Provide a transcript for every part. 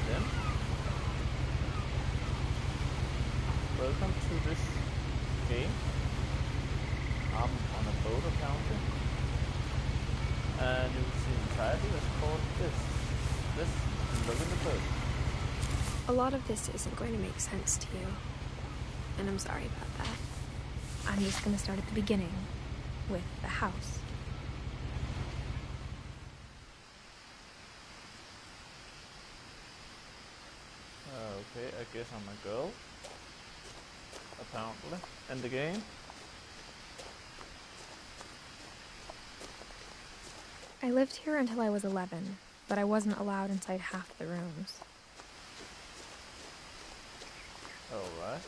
then, welcome to this game. I'm on a boat apparently, and you will see the title is called this, look in the boat. A lot of this isn't going to make sense to you, and I'm sorry about that. I'm just going to start at the beginning, with the house. Okay, I guess I'm a girl, apparently, in the game. I lived here until I was 11, but I wasn't allowed inside half the rooms. Alright.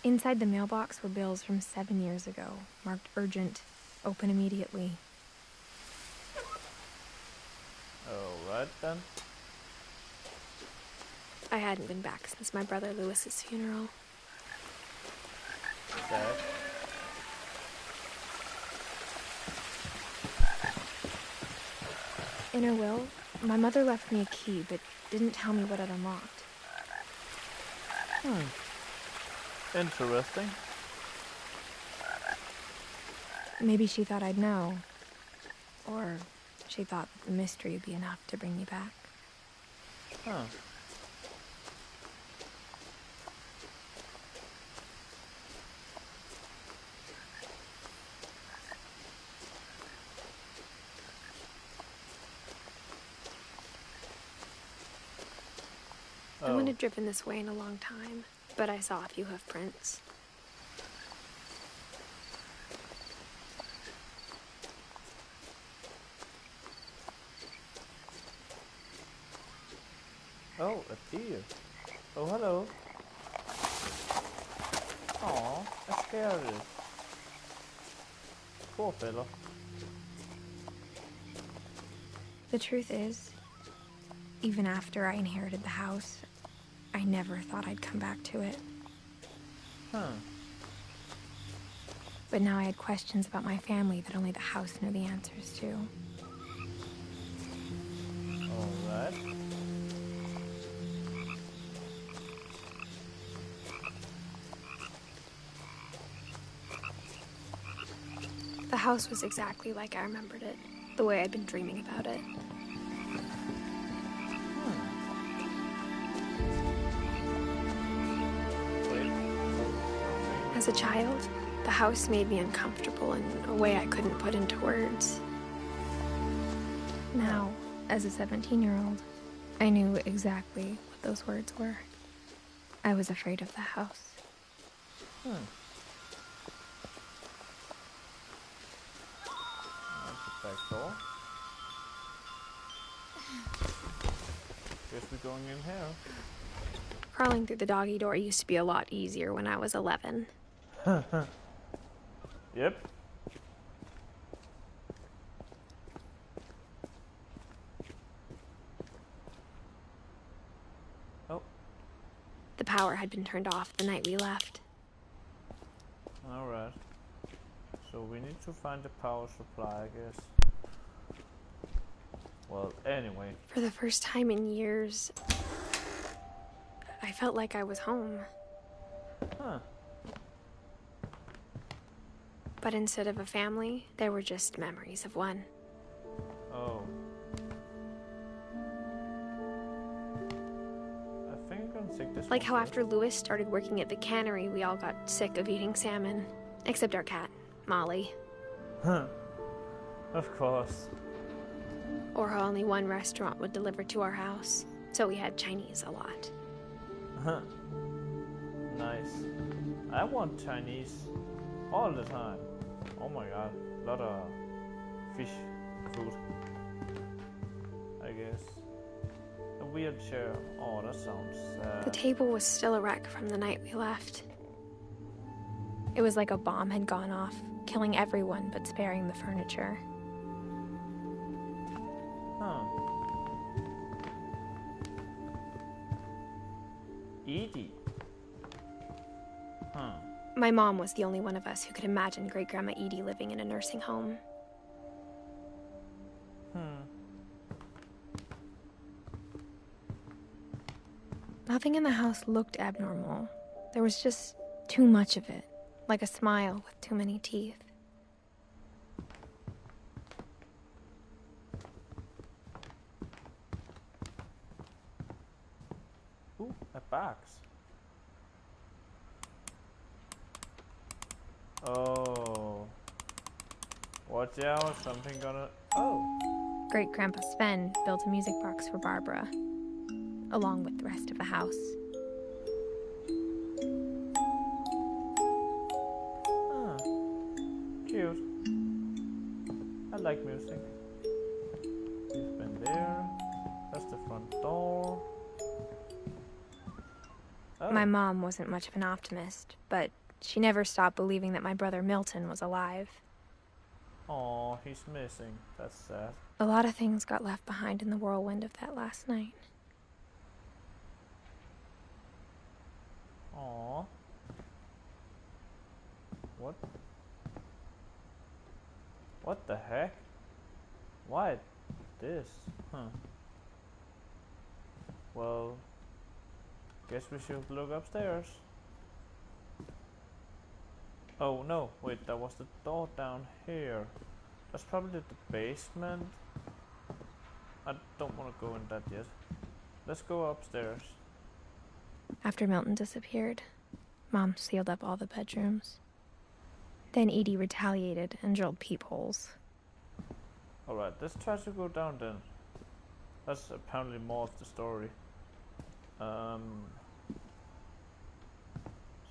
Inside the mailbox were bills from 7 years ago, marked urgent, open immediately. Alright then. I hadn't been back since my brother Lewis's funeral. Sad. In her will, my mother left me a key, but didn't tell me what it unlocked. Interesting. Maybe she thought I'd know. Or she thought the mystery would be enough to bring me back. Huh. I wouldn't have driven this way in a long time, but I saw a few hoof prints. Oh, a deer. Oh, hello. Aw, I scared it. Poor fella. The truth is, even after I inherited the house, I never thought I'd come back to it. Huh. But now I had questions about my family that only the house knew the answers to. Alright. The house was exactly like I remembered it, the way I'd been dreaming about it. As a child, the house made me uncomfortable in a way I couldn't put into words. Now, as a 17-year-old, I knew exactly what those words were. I was afraid of the house. That's the back door. Guess we're going in here. Crawling through the doggy door used to be a lot easier when I was 11. Yep. Oh. The power had been turned off the night we left. Alright. So we need to find the power supply, I guess. Well, anyway. For the first time in years, I felt like I was home. Huh. But instead of a family, there were just memories of one. Oh. I think I'm gonna take this Like one how first. after Lewis started working at the cannery, we all got sick of eating salmon. Except our cat, Molly. Huh. Of course. Or how only one restaurant would deliver to our house. So we had Chinese a lot. Huh. Nice. I want Chinese all the time. Oh my god. A lot of fish food. I guess. A weird chair. Oh, that sounds The table was still a wreck from the night we left. It was like a bomb had gone off, killing everyone but sparing the furniture. Huh. Edith. Huh. My mom was the only one of us who could imagine Great-Grandma Edie living in a nursing home. Nothing in the house looked abnormal. There was just too much of it, like a smile with too many teeth. Ooh, a box. Oh. Watch out, something gonna... Oh. Great-Grandpa Sven built a music box for Barbara, along with the rest of the house. Ah, cute. I like music. He's been there. That's the front door. Oh. My mom wasn't much of an optimist, but she never stopped believing that my brother Milton was alive. Aw, he's missing. That's sad. A lot of things got left behind in the whirlwind of that last night. Aw. What? What the heck? Why this? Huh. Well, guess we should look upstairs. Oh no, wait, that was the door down here. That's probably the basement. I don't want to go in that yet. Let's go upstairs. After Milton disappeared, Mom sealed up all the bedrooms. Then Edie retaliated and drilled peepholes. Alright, let's try to go down then. That's apparently more of the story.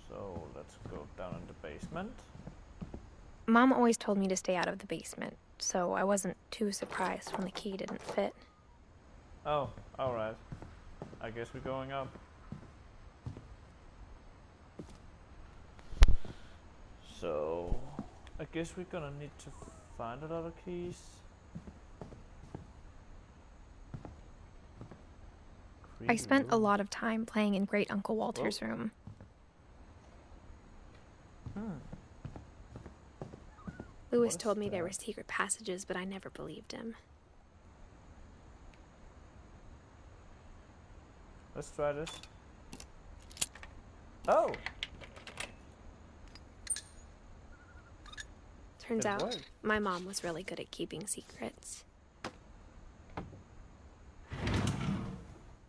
So let's go down in the basement. Mom always told me to stay out of the basement, so I wasn't too surprised when the key didn't fit. Oh, alright. I guess we're going up. So, I guess we're gonna need to find a lot of keys. I spent a lot of time playing in Great Uncle Walter's room. Lewis told me there were secret passages, but I never believed him. Let's try this. Oh! Turns out, my mom was really good at keeping secrets.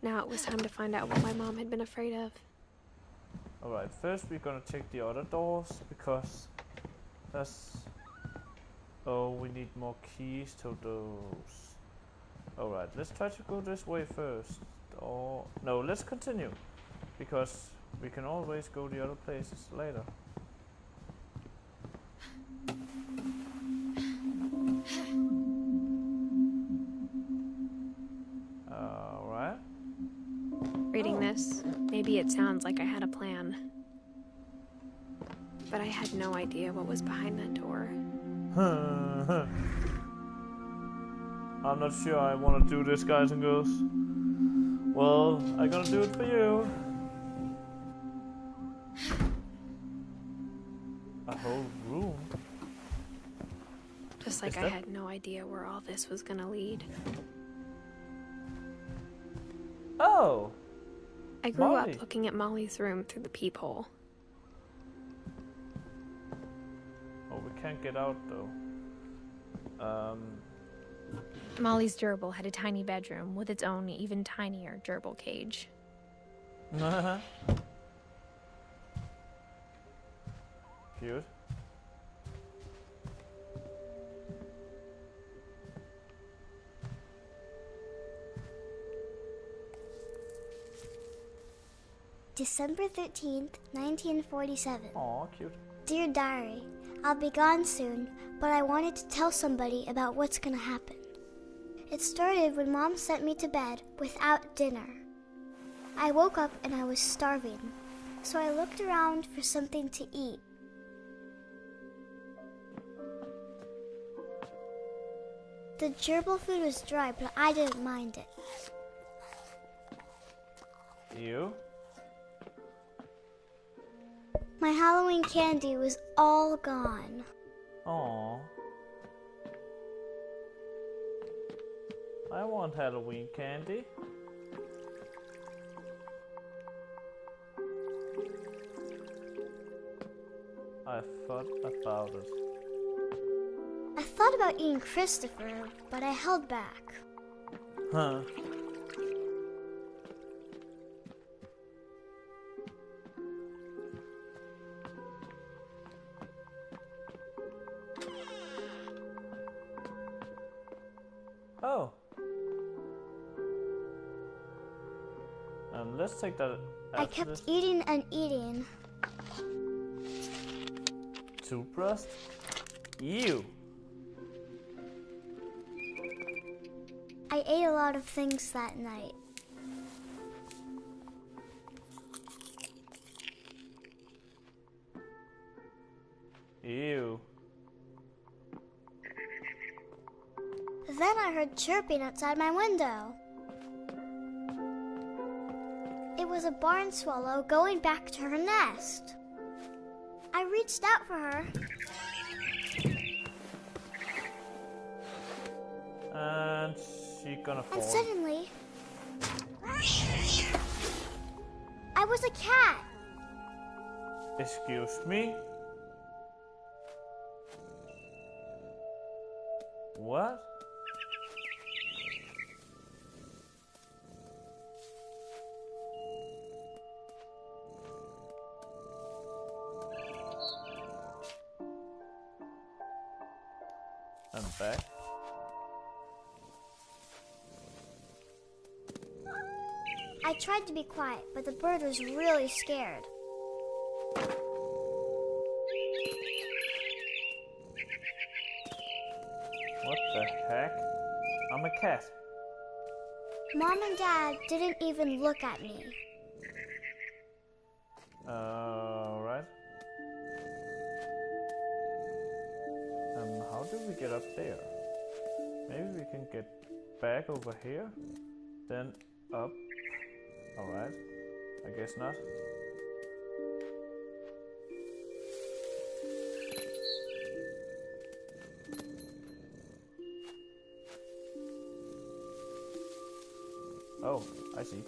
Now it was time to find out what my mom had been afraid of. Alright, first we're gonna check the other doors, because that's... Oh, we need more keys to those. Alright, let's try to go this way first. Or... No, let's continue, because we can always go the other places later. Alright. Reading this, maybe it sounds like I had a plan. But I had no idea what was behind that door. I'm not sure I want to do this, guys and girls. Well, I'm gonna do it for you. A whole room? Just like I had no idea where all this was gonna lead. Oh! I grew up looking at Molly's room through the peephole. Oh, we can't get out though. Molly's gerbil had a tiny bedroom with its own even tinier gerbil cage. Cute. December 13th, 1947. Aw, cute. Dear Diary, I'll be gone soon, but I wanted to tell somebody about what's gonna happen. It started when Mom sent me to bed without dinner. I woke up and I was starving, so I looked around for something to eat. The gerbil food was dry, but I didn't mind it. My Halloween candy was all gone. Aww. I want Halloween candy. I thought about it. I thought about eating Christopher, but I held back. Huh. Oh. And let's take that. I kept eating and eating. Toothbrush? Ew. I ate a lot of things that night. Ew. Then I heard chirping outside my window. It was a barn swallow going back to her nest. I reached out for her. And she gonna fall. And suddenly, I was a cat. Excuse me? What? I'm back. I tried to be quiet, but the bird was really scared. What the heck? I'm a cat. Mom and Dad didn't even look at me. Alright. How do we get up there? Maybe we can get back over here, then up. Alright. I guess not. Oh, I see.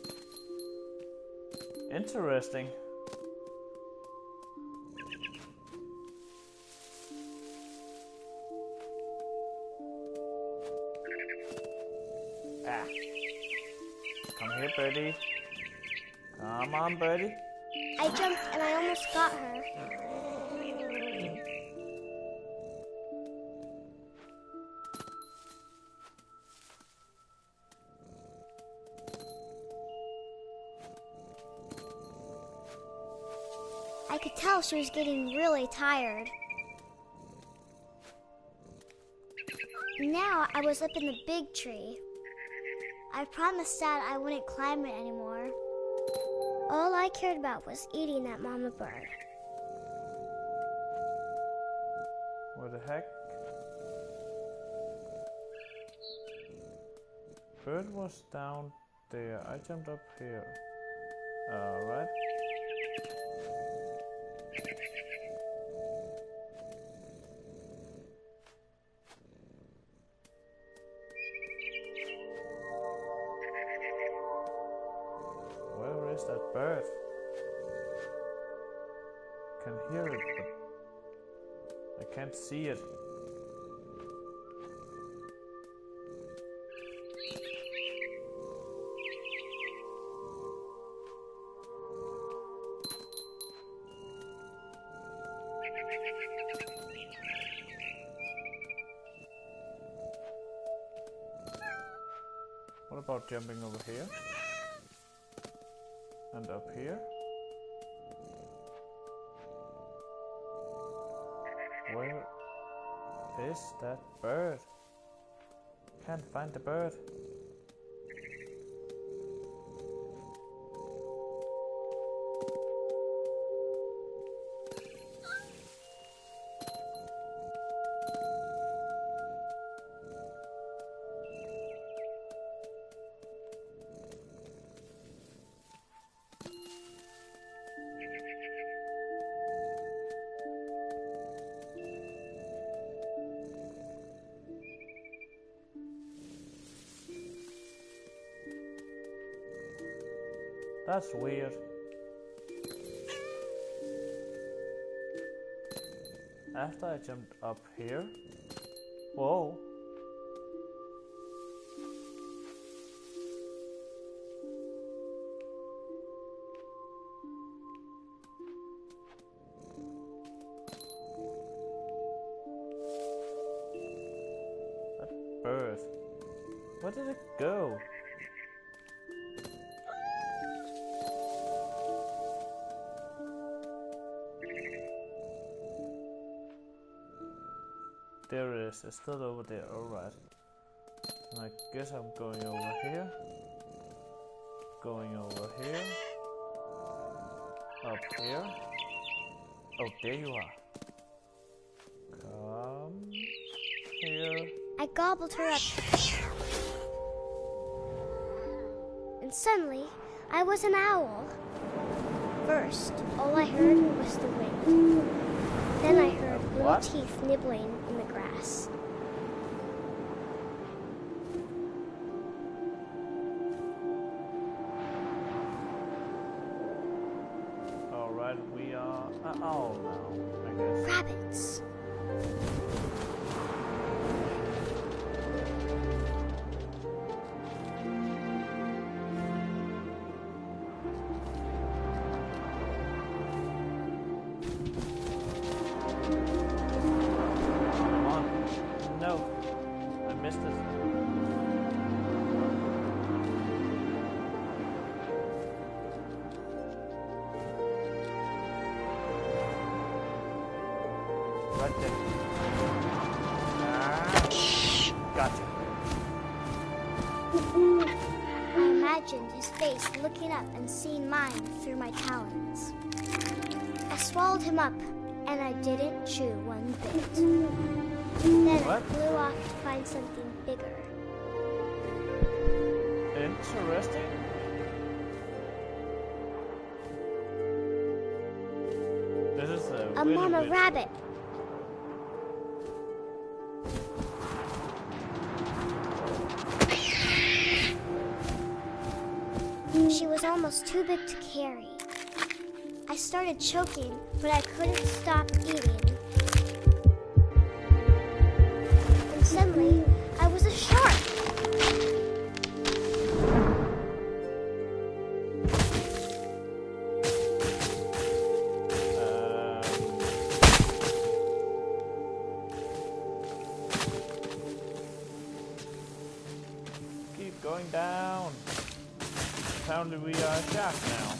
Interesting. Ah. Come here, birdie. Come on, birdie. I jumped and I almost got her. I could tell she was getting really tired. Now I was up in the big tree. I promised Dad I wouldn't climb it anymore. All I cared about was eating that mama bird. What the heck? Bird was down there. I jumped up here. Alright. Where is that bird? I can hear it, but I can't see it. What about jumping over here? And up here? Where is that bird? Can't find the bird. That's weird. After I jumped up here. Whoa. That bird. Where did it go? There it is, it's still over there, alright. I guess I'm going over here. Going over here. Up here. Oh, there you are. Come here. I gobbled her up. And suddenly, I was an owl. First, all I heard was the wind. Then I heard little teeth nibbling in the grass. Alright, we are an owl now, I guess. Rabbits. Right there. Gotcha. I imagined his face looking up and seeing mine through my talons. I swallowed him up, and I didn't chew one bit. Then I flew off to find something bigger. Interesting. This is a mama weird. rabbit. She was almost too big to carry. I started choking, but I couldn't stop eating. And suddenly, I was a shark. Keep going down. Apparently we are a shark now.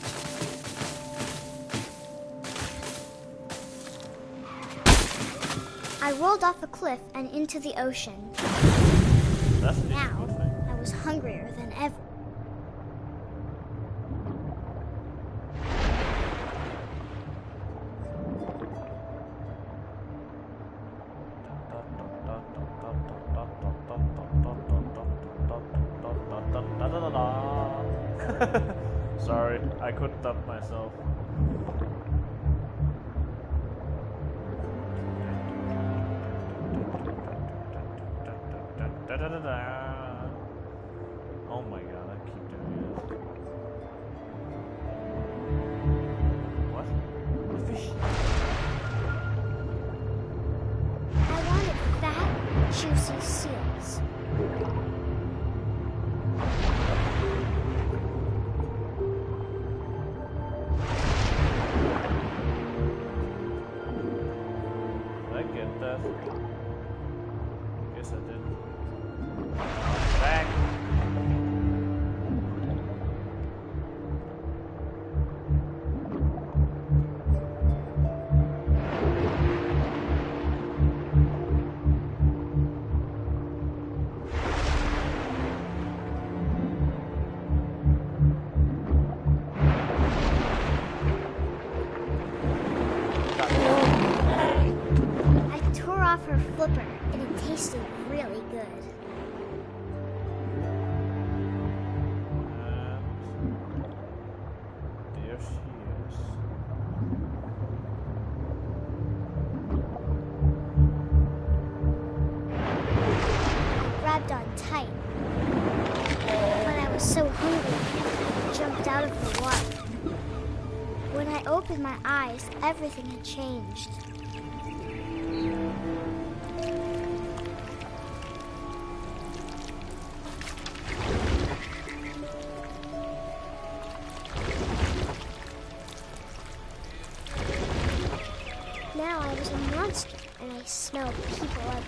I rolled off a cliff and into the ocean. That's an Now, interesting thing. I was hungrier than ever. Sorry, I couldn't stop myself. Oh my god, I keep doing this. What? A fish? I wanted fat, juicy seals. Did I get that? Guess I didn't. Back. I tore off her flipper, and it tasted really good. And there she is. I grabbed on tight. But I was so hungry, I jumped out out of the water. When I opened my eyes, everything had changed. Now I was a monster, and I smelled people everywhere.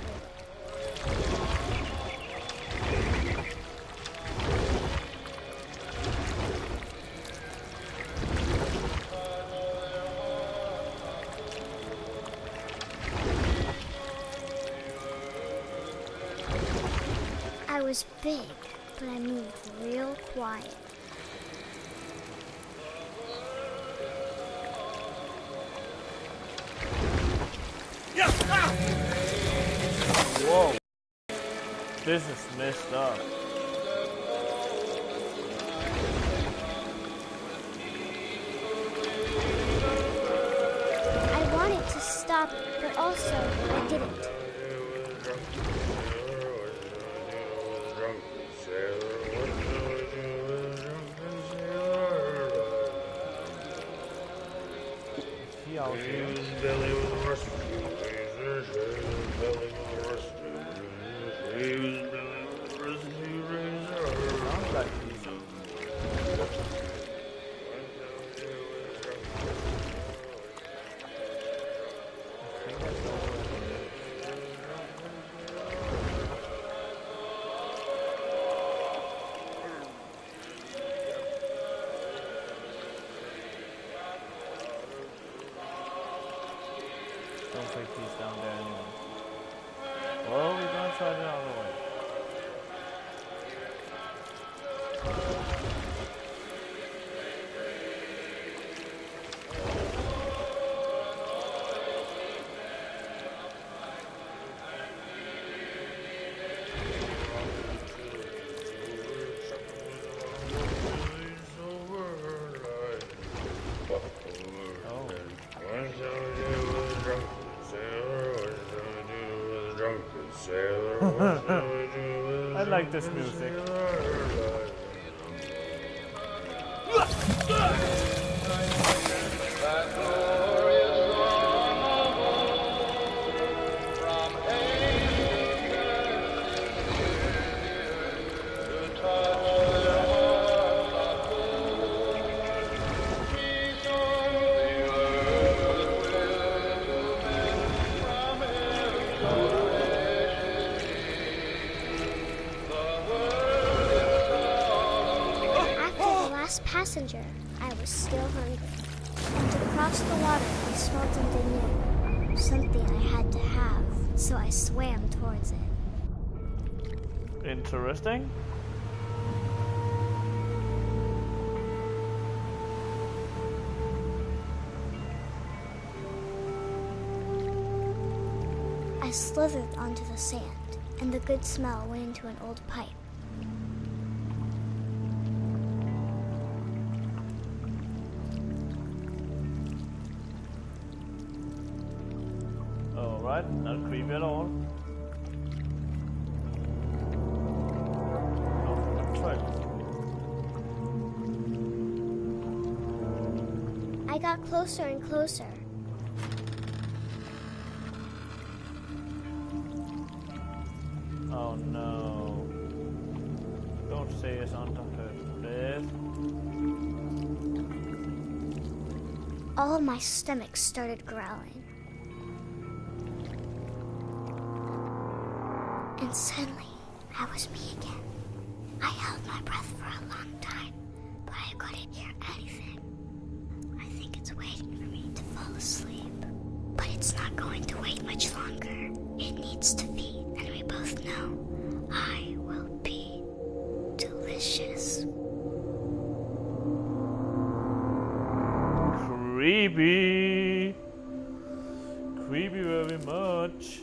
I was big, but I moved real quiet. Whoa. This is messed up. I wanted to stop, but also I didn't. He out here. Sounds like he's don't think he's down there anymore. Well, we're gonna try the other way. I like this music. Passenger, I was still hungry. And to cross the water, I smelled something new. Something I had to have, so I swam towards it. Interesting. I slithered onto the sand, and the good smell went into an old pipe. Alright, not creepy at all. I got closer and closer. Oh no. Don't say it's under her bed. All my stomach started growling. And suddenly, I was me again. I held my breath for a long time, but I couldn't hear anything. I think it's waiting for me to fall asleep. But it's not going to wait much longer. It needs to feed, and we both know I will be delicious. Creepy. Creepy very much.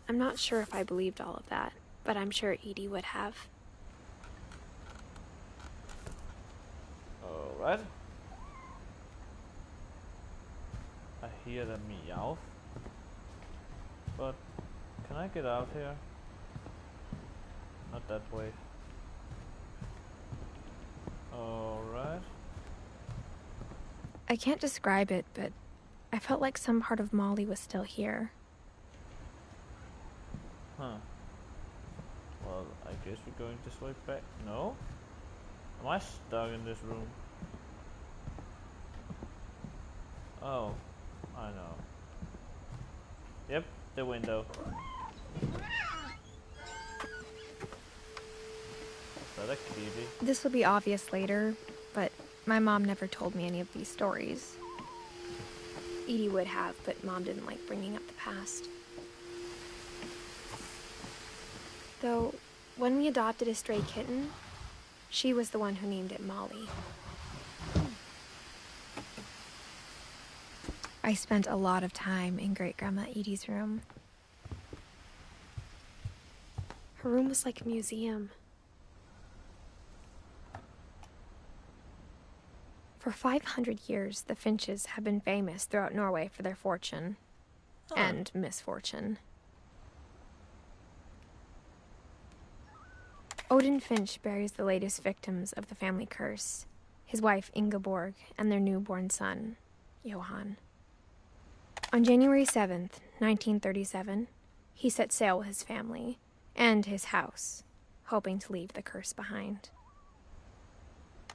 I'm not sure if I believed all of that, but I'm sure Edie would have. Alright. I hear the meow. But Can I get out here? Not that way. Alright. I can't describe it, but I felt like some part of Molly was still here. Huh. Well, I guess we're going this way back. No? Am I stuck in this room? Oh, I know. Yep, the window. Is that a kitty? This will be obvious later, but my mom never told me any of these stories. Edie would have, but Mom didn't like bringing up the past. Though, when we adopted a stray kitten, she was the one who named it Molly. I spent a lot of time in Great-Grandma Edie's room. Her room was like a museum. For 500 years, the Finches have been famous throughout Norway for their fortune and misfortune. Odin Finch buries the latest victims of the family curse, his wife Ingeborg and their newborn son, Johan. On January 7th, 1937, he set sail with his family and his house, hoping to leave the curse behind.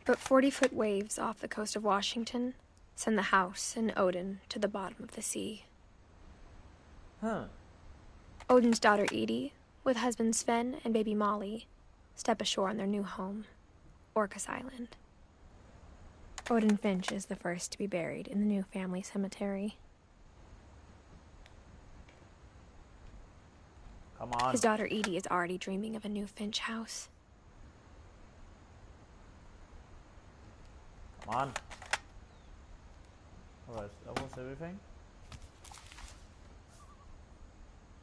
But 40-foot waves off the coast of Washington send the house and Odin to the bottom of the sea. Odin's daughter Edie, with husband Sven and baby Molly, step ashore on their new home, Orcas Island. Odin Finch is the first to be buried in the new family cemetery. Come on. His daughter Edie is already dreaming of a new Finch house. Come on. Alright, that was everything.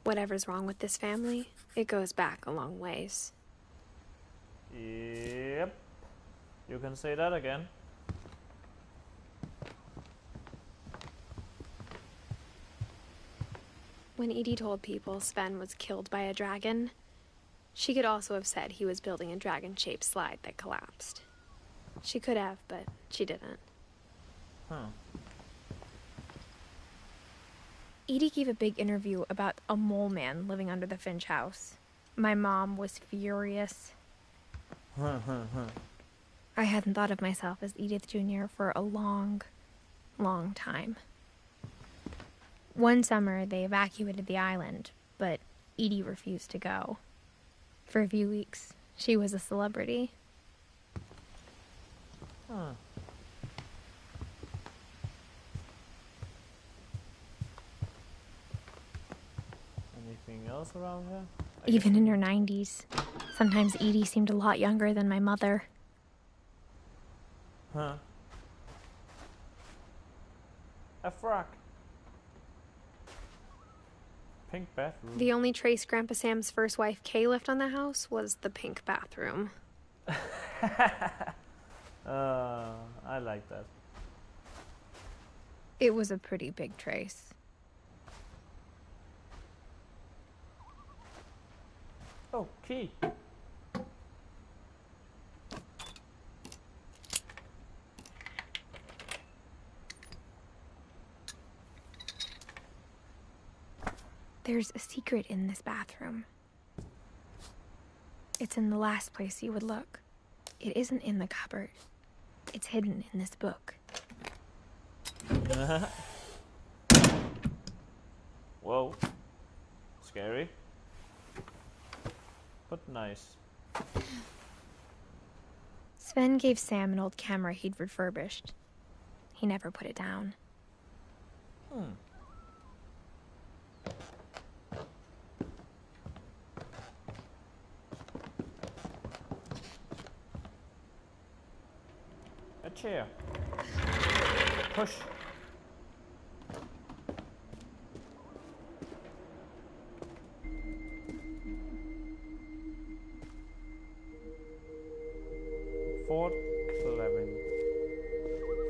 Whatever's wrong with this family, it goes back a long ways. Yep. You can say that again. When Edie told people Sven was killed by a dragon, she could also have said he was building a dragon-shaped slide that collapsed. She could have, but she didn't. Edie gave a big interview about a mole man living under the Finch house. My mom was furious. I hadn't thought of myself as Edith Jr. for a long, long time. One summer, they evacuated the island, but Edie refused to go. For a few weeks, she was a celebrity. Anything else around here? Even in her 90s. Sometimes Edie seemed a lot younger than my mother. A frock. Pink bathroom. The only trace Grandpa Sam's first wife, Kay, left on the house was the pink bathroom. I like that. It was a pretty big trace. Oh, key. There's a secret in this bathroom. It's in the last place you would look. It isn't in the cupboard. It's hidden in this book. Whoa. Scary. But nice. Sven gave Sam an old camera he'd refurbished. He never put it down. A chair. Push. Fort Cleving.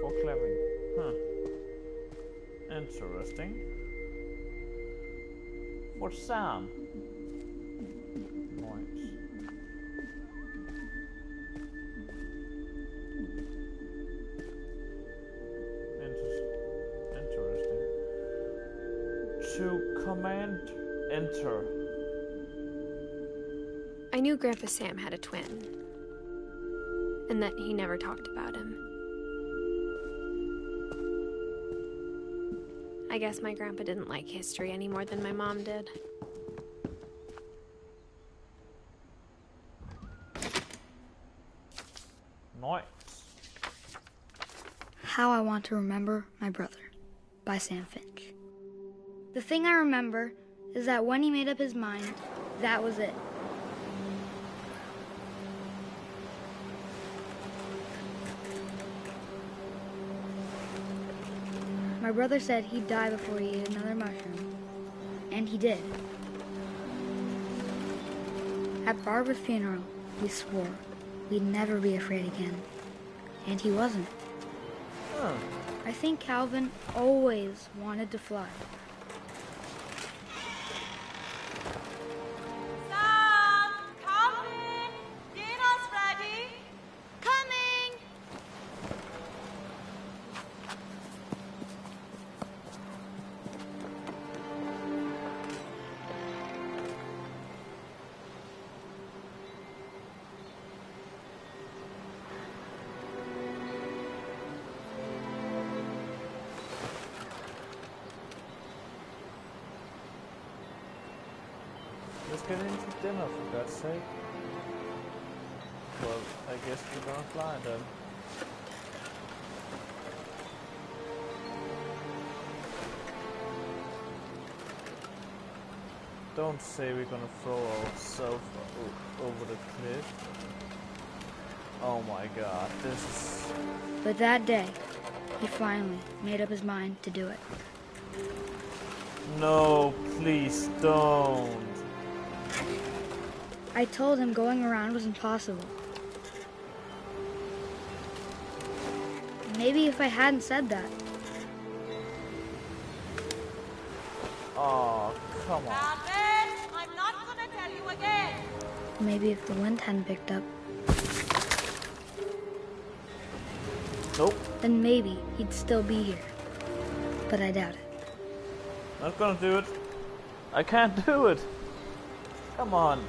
Fort Cleving. Interesting. What's Sam? Nice. Interesting. To command enter. I knew Grandpa Sam had a twin, and that he never talked about him. I guess my grandpa didn't like history any more than my mom did. Nice. How I Want to Remember My Brother by Sam Finch. The thing I remember is that when he made up his mind, that was it. My brother said he'd die before he ate another mushroom, and he did. At Barbara's funeral, we swore we'd never be afraid again, and he wasn't. Huh. I think Calvin always wanted to fly. Sam! Calvin! Dinner's ready! Coming! Let's get into dinner, for God's sake. Well, I guess we're gonna fly then. Don't say we're gonna throw ourselves over the cliff. Oh my god, this is... But that day, he finally made up his mind to do it. No, please don't. I told him going around was impossible. Maybe if I hadn't said that. Oh, come on. Calvin! I'm not gonna tell you again! Maybe if the wind hadn't picked up, Nope, then maybe he'd still be here. But I doubt it. not gonna do it. I can't do it. Come on.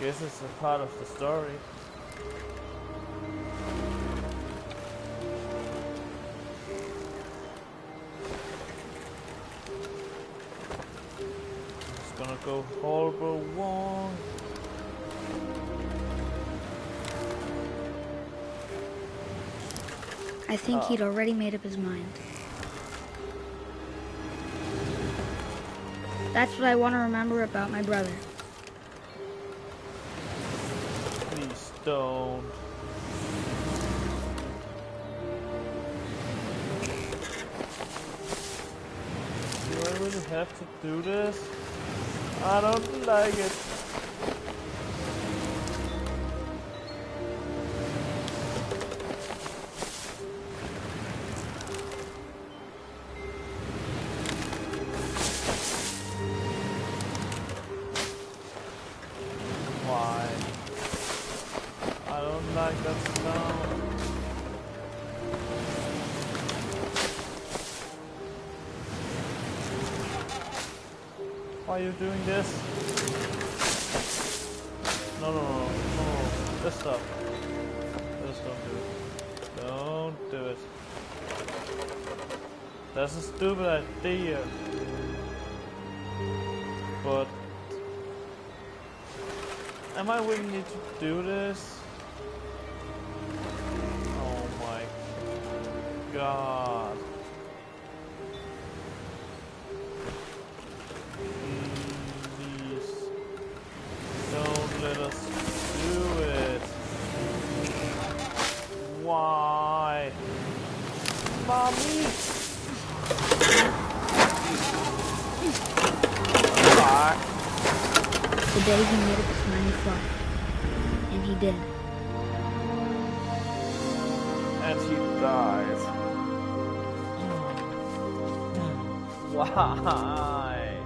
Guess it's a part of the story. It's gonna go horrible wrong. I think he'd already made up his mind. That's what I want to remember about my brother. Please don't. Do I really have to do this? I don't like it. Why? I don't like that sound. Why are you doing this? No, no, no, no, no. Just stop. Just don't do it. Don't do it. That's a stupid idea. But am I really need to do this? Oh my god. Please don't let us do it. Why? Mommy! Why? The day he made up his mind to fly. And he did. And he died. Why?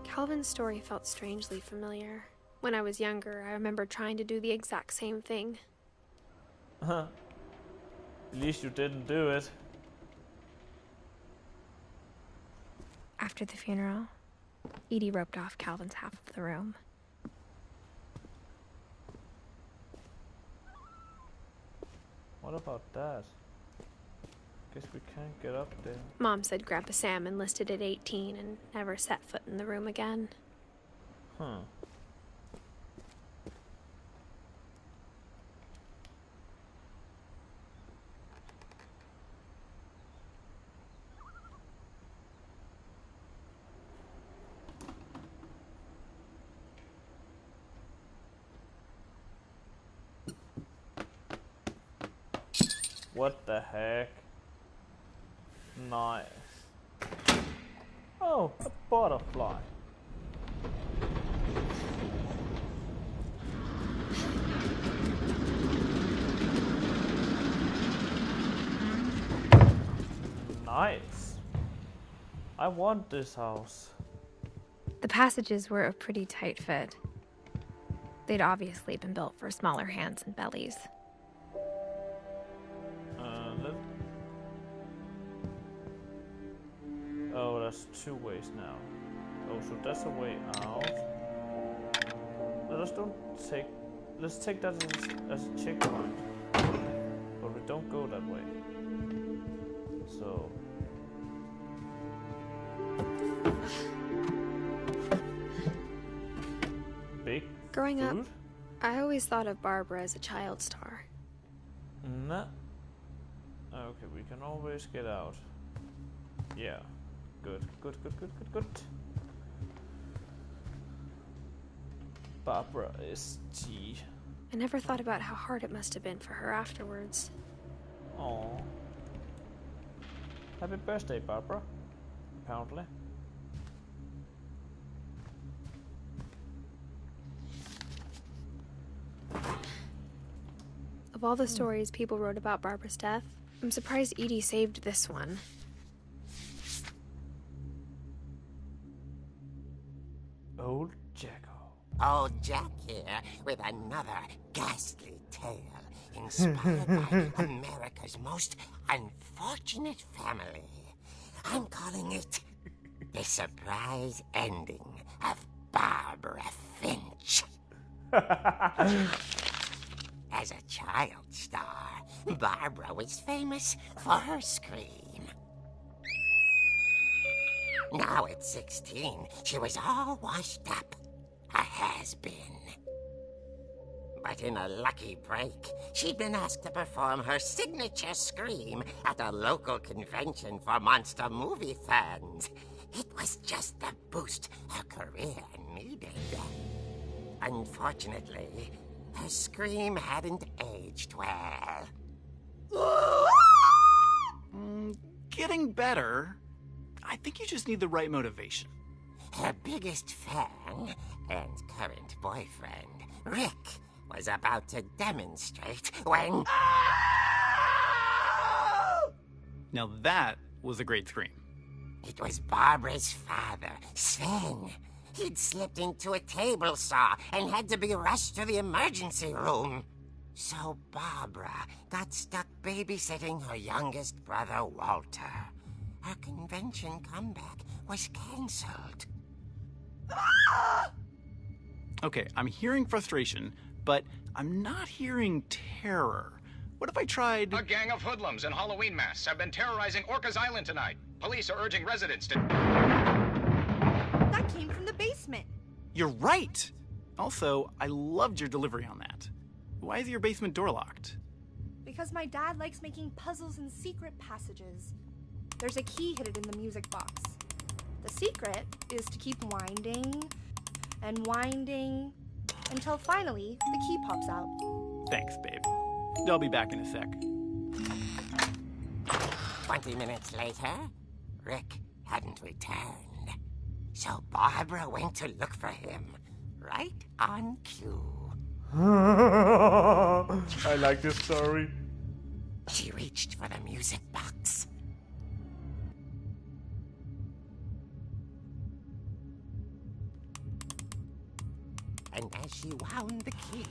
Calvin's story felt strangely familiar. When I was younger, I remember trying to do the exact same thing. At least you didn't do it. After the funeral, Edie roped off Calvin's half of the room. What about that? Guess we can't get up there. Mom said Grandpa Sam enlisted at 18 and never set foot in the room again. Huh. What the heck? Nice. Oh, a butterfly. Nice. I want this house. The passages were a pretty tight fit. They'd obviously been built for smaller hands and bellies. Oh, that's two ways now. Oh, so that's a way out. Let's take that as a checkpoint. But we don't go that way. So. Big Growing food? up, I always thought of Barbara as a child star. Nah. Okay, we can always get out. Yeah. Good. Barbara is G. I never thought about how hard it must have been for her afterwards. Aww. Happy birthday, Barbara. Apparently. Of all the stories people wrote about Barbara's death, I'm surprised Edie saved this one. Old Jacko. Old Jack here with another ghastly tale inspired by America's most unfortunate family. I'm calling it The Surprise Ending of Barbara Finch. As a child star, Barbara was famous for her scream. Now at 16, she was all washed up. A has-been. But in a lucky break, she'd been asked to perform her signature scream at a local convention for monster movie fans. It was just the boost her career needed. Unfortunately, her scream hadn't aged well. Getting better. I think you just need the right motivation. Her biggest fan and current boyfriend, Rick, was about to demonstrate when... Now that was a great scream. It was Barbara's father, Sven. He'd slipped into a table saw and had to be rushed to the emergency room. So Barbara got stuck babysitting her youngest brother, Walter. Her convention comeback was cancelled. Okay, I'm hearing frustration, but I'm not hearing terror. What if I tried... A gang of hoodlums in Halloween masks have been terrorizing Orcas Island tonight. Police are urging residents to... That came from the basement. You're right! Also, I loved your delivery on that. Why is your basement door locked? Because my dad likes making puzzles and secret passages. There's a key hidden in the music box. The secret is to keep winding and winding until finally the key pops out. Thanks, babe. I'll be back in a sec. 20 minutes later, Rick hadn't returned. So Barbara went to look for him, right on cue. I like this story. She reached for the music box. And as she wound the key,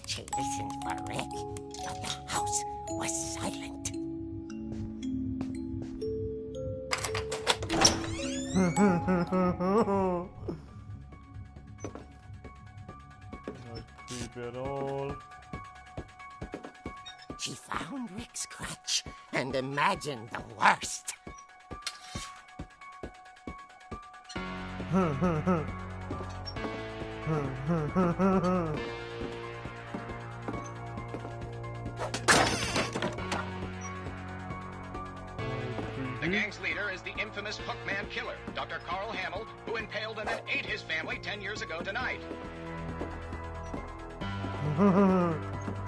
she listened for Rick, but the house was silent. Not creepy at all. She found Rick's crutch and imagined the worst. The gang's leader is the infamous Hookman killer, Dr. Carl Hamill, who impaled and then ate his family 10 years ago tonight.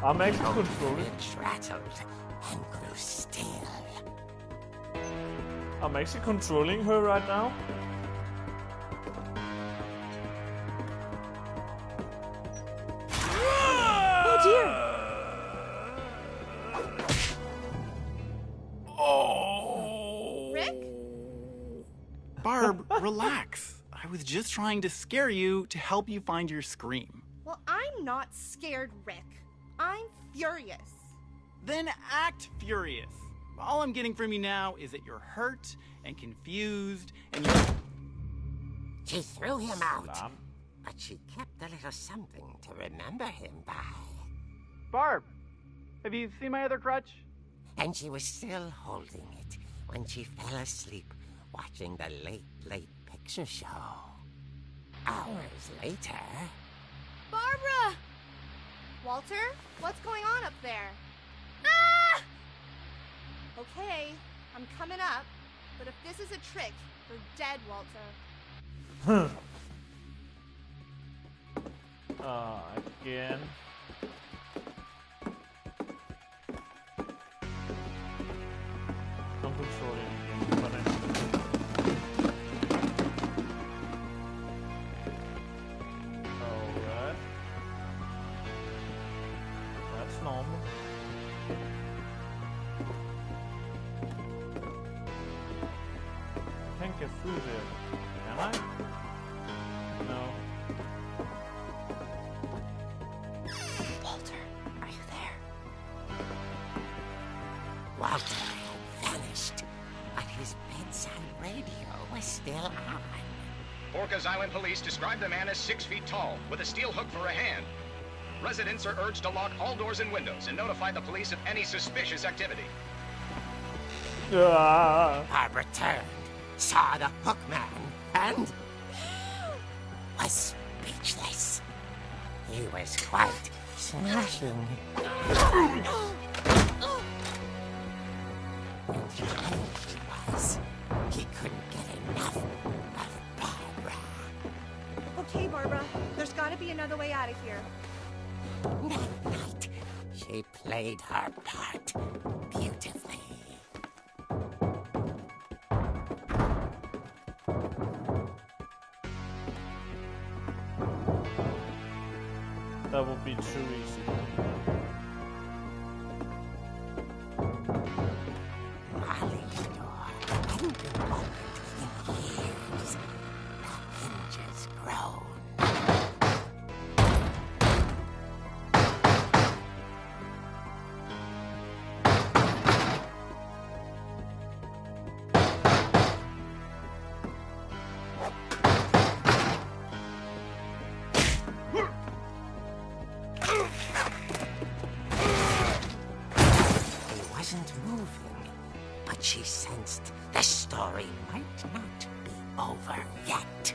I'm actually controlling. It rattled and grew still. I'm actually controlling her right now. Oh dear! Oh! Rick? Barb, relax. I was just trying to scare you to help you find your scream. Well, I'm not scared, Rick. I'm furious. Then act furious. All I'm getting from you now is that you're hurt and confused and you're... She threw him out, Slam. but she kept a little something to remember him by. Barb, have you seen my other crutch? And she was still holding it when she fell asleep watching the late picture show. Hours later... Barbara! Walter, what's going on up there? Ah! Okay, I'm coming up, but if this is a trick, you're dead, Walter. Again. I'm controlling again, but alright. That's normal. I can't get through there. Can I? No. Walter, are you there? Walter had vanished, but his bedside radio was still on. Orcas Island police describe the man as 6 feet tall, with a steel hook for a hand. Residents are urged to lock all doors and windows and notify the police of any suspicious activity. Barbara turned, saw the hook man, and was speechless. He was quite smashing. And tired he was. He couldn't get enough of Barbara. Okay, Barbara, there's gotta be another way out of here. That night, she played her part beautifully. That would be too easy. Molly's door hadn't been opened in years. The hinges groaned. He wasn't moving, but she sensed the story might not be over yet.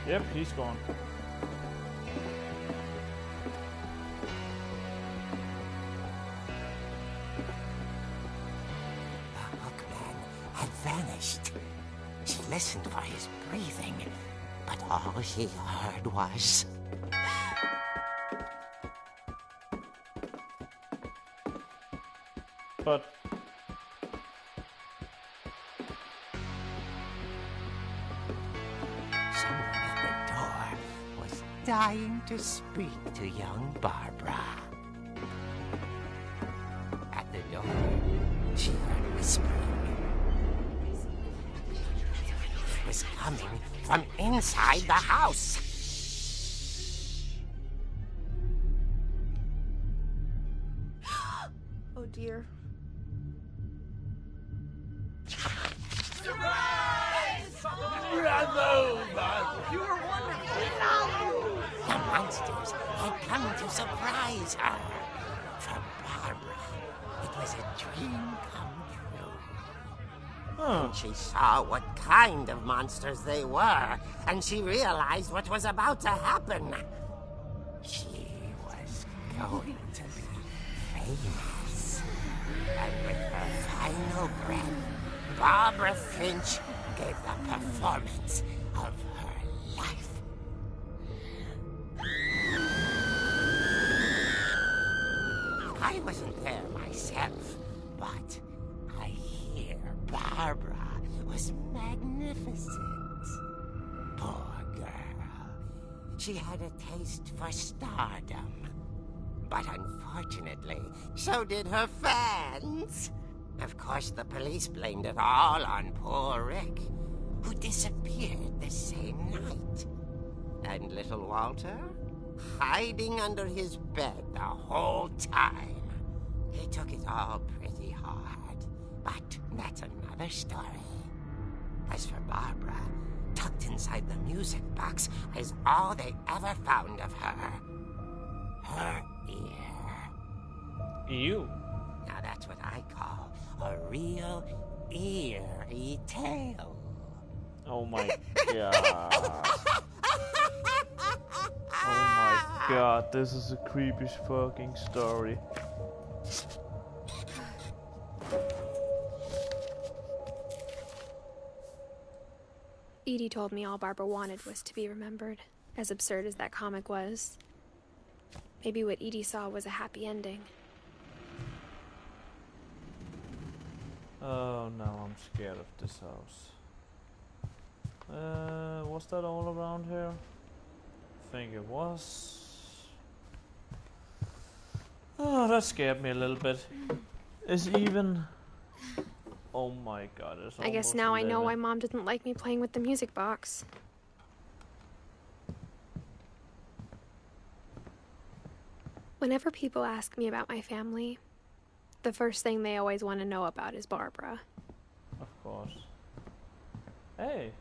Yep, he's gone. The hookman had vanished. She listened for his breathing, but all she heard was... But someone at the door was dying to speak to young Barbara. At the door coming from inside the house. Oh dear. The monsters had come to surprise her. For Barbara, it was a dream come true. And she saw what kind of monsters they were, and she realized what was about to happen. She was going to be famous. And with her final breath, Barbara Finch gave the performance of her life. I wasn't there myself, but I hear Barbara was magnificent. Poor girl. She had a taste for stardom. But unfortunately, so did her fans. Of course, the police blamed it all on poor Rick, who disappeared the same night. And little Walter? Hiding under his bed the whole time. He took it all pretty hard, but that's another story. As for Barbara, tucked inside the music box is all they ever found of her. Her ear. Ew. Now that's what I call a real eerie tale. Oh my god. Oh my god, this is a creepy fucking story. Edie told me all Barbara wanted was to be remembered, as absurd as that comic was. Maybe what Edie saw was a happy ending. Oh, now I'm scared of this house. Was that all around here? I think it was. Oh, that scared me a little bit. It's even... Oh my god, it's I guess now I know why Mom didn't like me playing with the music box. Whenever people ask me about my family, the first thing they always want to know about is Barbara. Of course. Hey.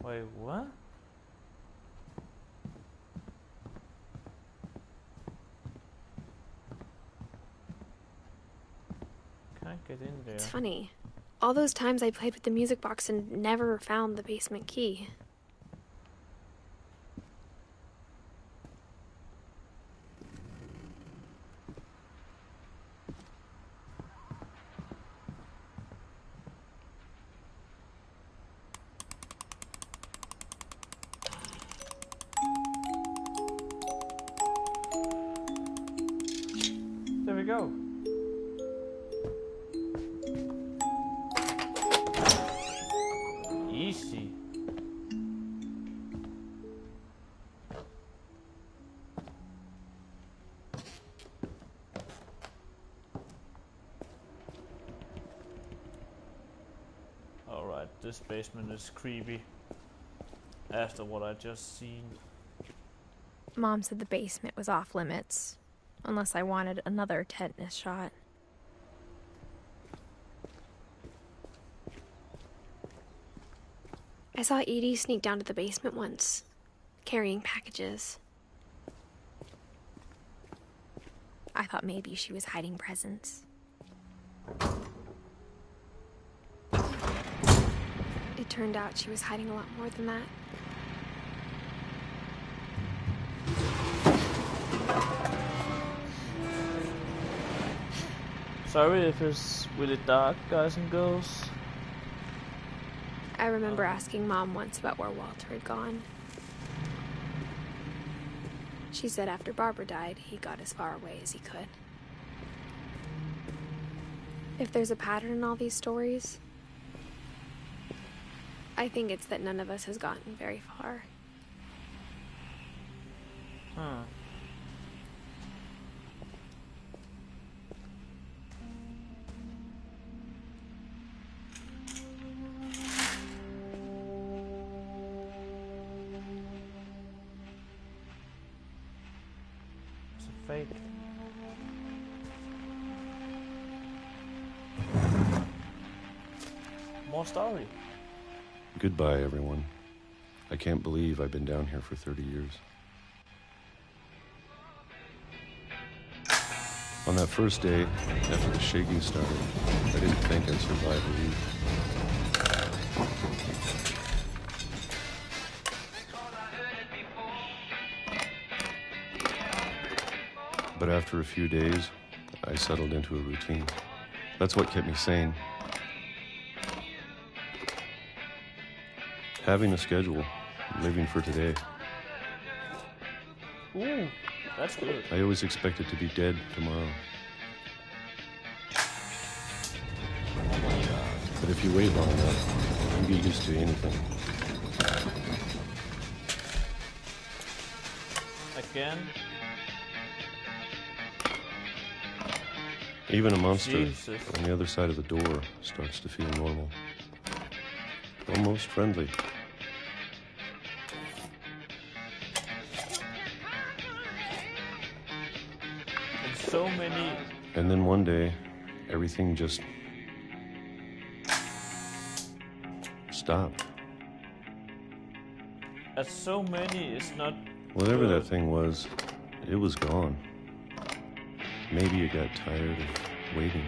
Wait, what? Can't get in there. It's funny. All those times I played with the music box and never found the basement key. There we go. Easy. Alright, this basement is creepy. After what I just seen. Mom said the basement was off limits, unless I wanted another tetanus shot. I saw Edie sneak down to the basement once, carrying packages. I thought maybe she was hiding presents. It turned out she was hiding a lot more than that. Sorry if it's really dark, guys and girls. I remember asking Mom once about where Walter had gone. She said after Barbara died, he got as far away as he could. If there's a pattern in all these stories, I think it's that none of us has gotten very far. Huh. fake. More story. Goodbye, everyone. I can't believe I've been down here for 30 years. On that first day, after the shaking started, I didn't think I'd survive a week. But after a few days, I settled into a routine. That's what kept me sane. Having a schedule, living for today. Ooh, that's good. I always expected to be dead tomorrow. Oh my god. But if you wait long enough, you get used to anything. Again? Even a monster Jesus. on the other side of the door starts to feel normal. Almost friendly. And so many... And then one day, everything just stopped. As so many is not Whatever good. that thing was, it was gone. Maybe it got tired of waiting.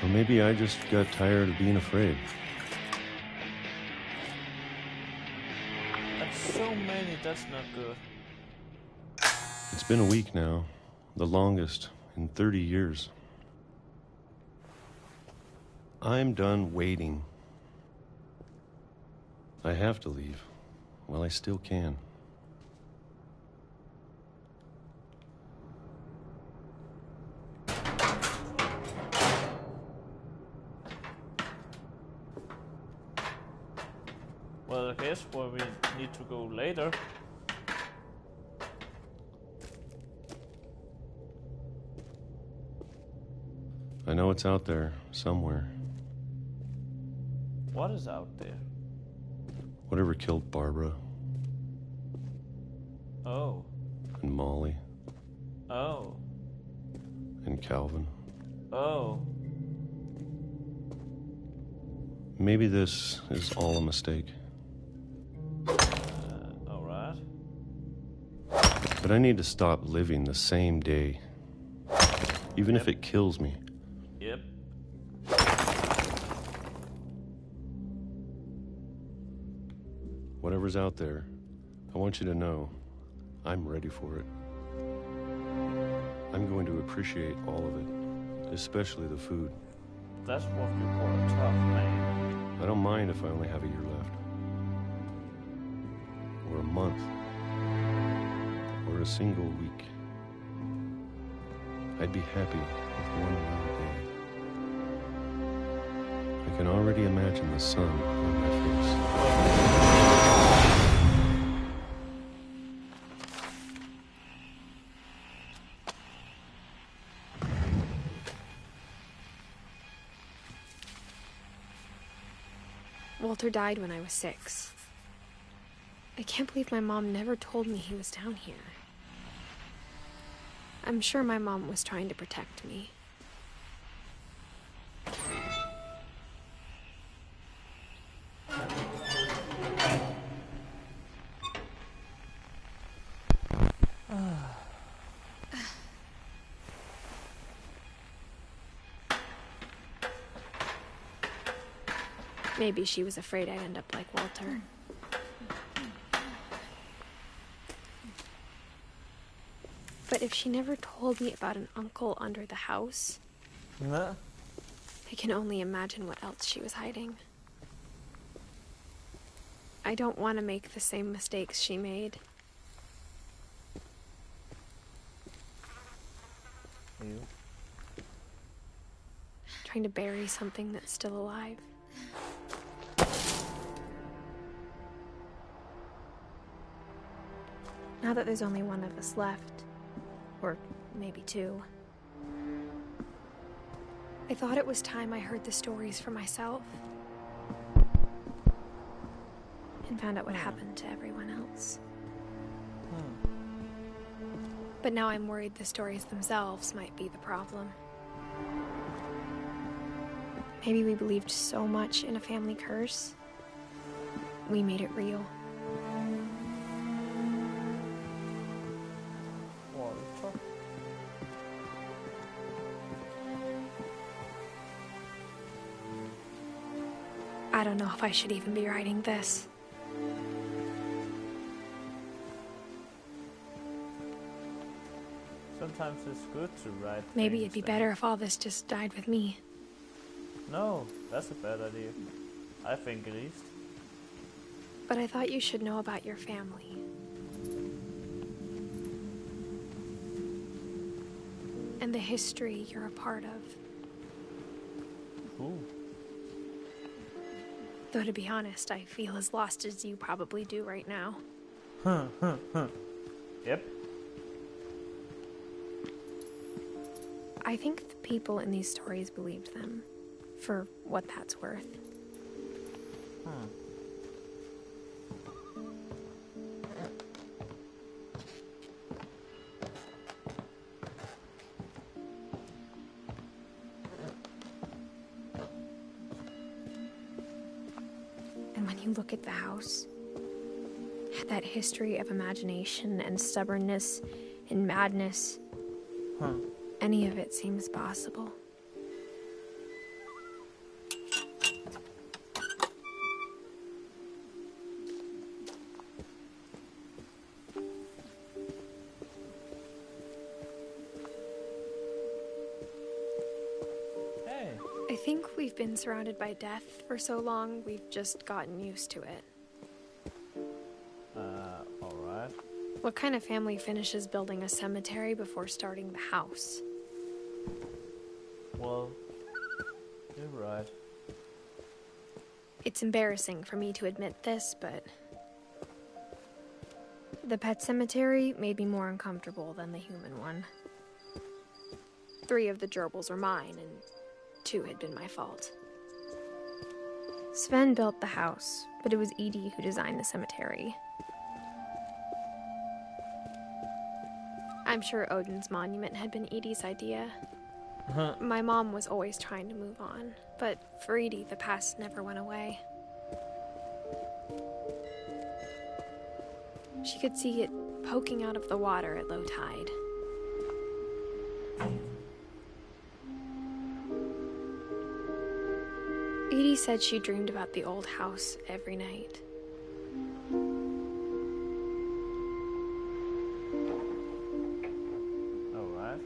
Or maybe I just got tired of being afraid. That's so many, that's not good. It's been a week now, the longest in 30 years. I'm done waiting. I have to leave while I still can. Well, I guess where we need to go later. I know it's out there somewhere. What is out there? Whatever killed Barbara Oh. and Molly Oh. and Calvin. Oh. Maybe this is all a mistake. Alright. But I need to stop living the same day. Even if it kills me. Yep. Whatever's out there, I want you to know I'm ready for it. I'm going to appreciate all of it, especially the food. That's what you call a tough man. I don't mind if I only have a year left. Or a month. Or a single week. I'd be happy with one more day. I can already imagine the sun on my face. Walter died when I was 6. I can't believe my mom never told me he was down here. I'm sure my mom was trying to protect me. Maybe she was afraid I'd end up like Walter. But if she never told me about an uncle under the house, Nah. I can only imagine what else she was hiding. I don't want to make the same mistakes she made. You. Trying to bury something that's still alive. Now that there's only one of us left, or maybe 2, I thought it was time I heard the stories for myself and found out what happened to everyone else. But now I'm worried the stories themselves might be the problem. Maybe we believed so much in a family curse, we made it real. Walter. I don't know if I should even be writing this. Sometimes it's good to write. Maybe it'd be better if all this just died with me. No, that's a bad idea. I think at least. But I thought you should know about your family. And the history you're a part of. Ooh. Though to be honest, I feel as lost as you probably do right now. Yep. I think the people in these stories believed them, for what that's worth. And when you look at the house, that history of imagination and stubbornness and madness, any of it seems possible. Hey. I think we've been surrounded by death for so long, we've just gotten used to it. Alright. What kind of family finishes building a cemetery before starting the house? Well, you're right. It's embarrassing for me to admit this, but the pet cemetery made me more uncomfortable than the human one. 3 of the gerbils were mine, and 2 had been my fault. Sven built the house, but it was Edie who designed the cemetery. I'm sure Odin's monument had been Edie's idea. My mom was always trying to move on, but for Edie, the past never went away. She could see it poking out of the water at low tide. Edie said she dreamed about the old house every night. Alright.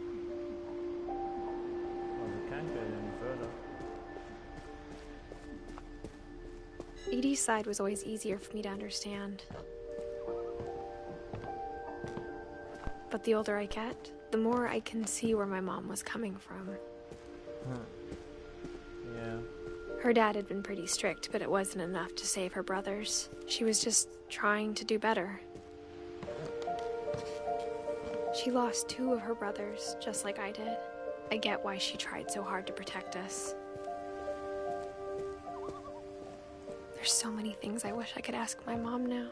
Well, we can't get any further. Edie's side was always easier for me to understand. But the older I get, the more I can see where my mom was coming from. Yeah. Her dad had been pretty strict, but it wasn't enough to save her brothers. She was just trying to do better. She lost 2 of her brothers, just like I did. I get why she tried so hard to protect us. There's so many things I wish I could ask my mom now.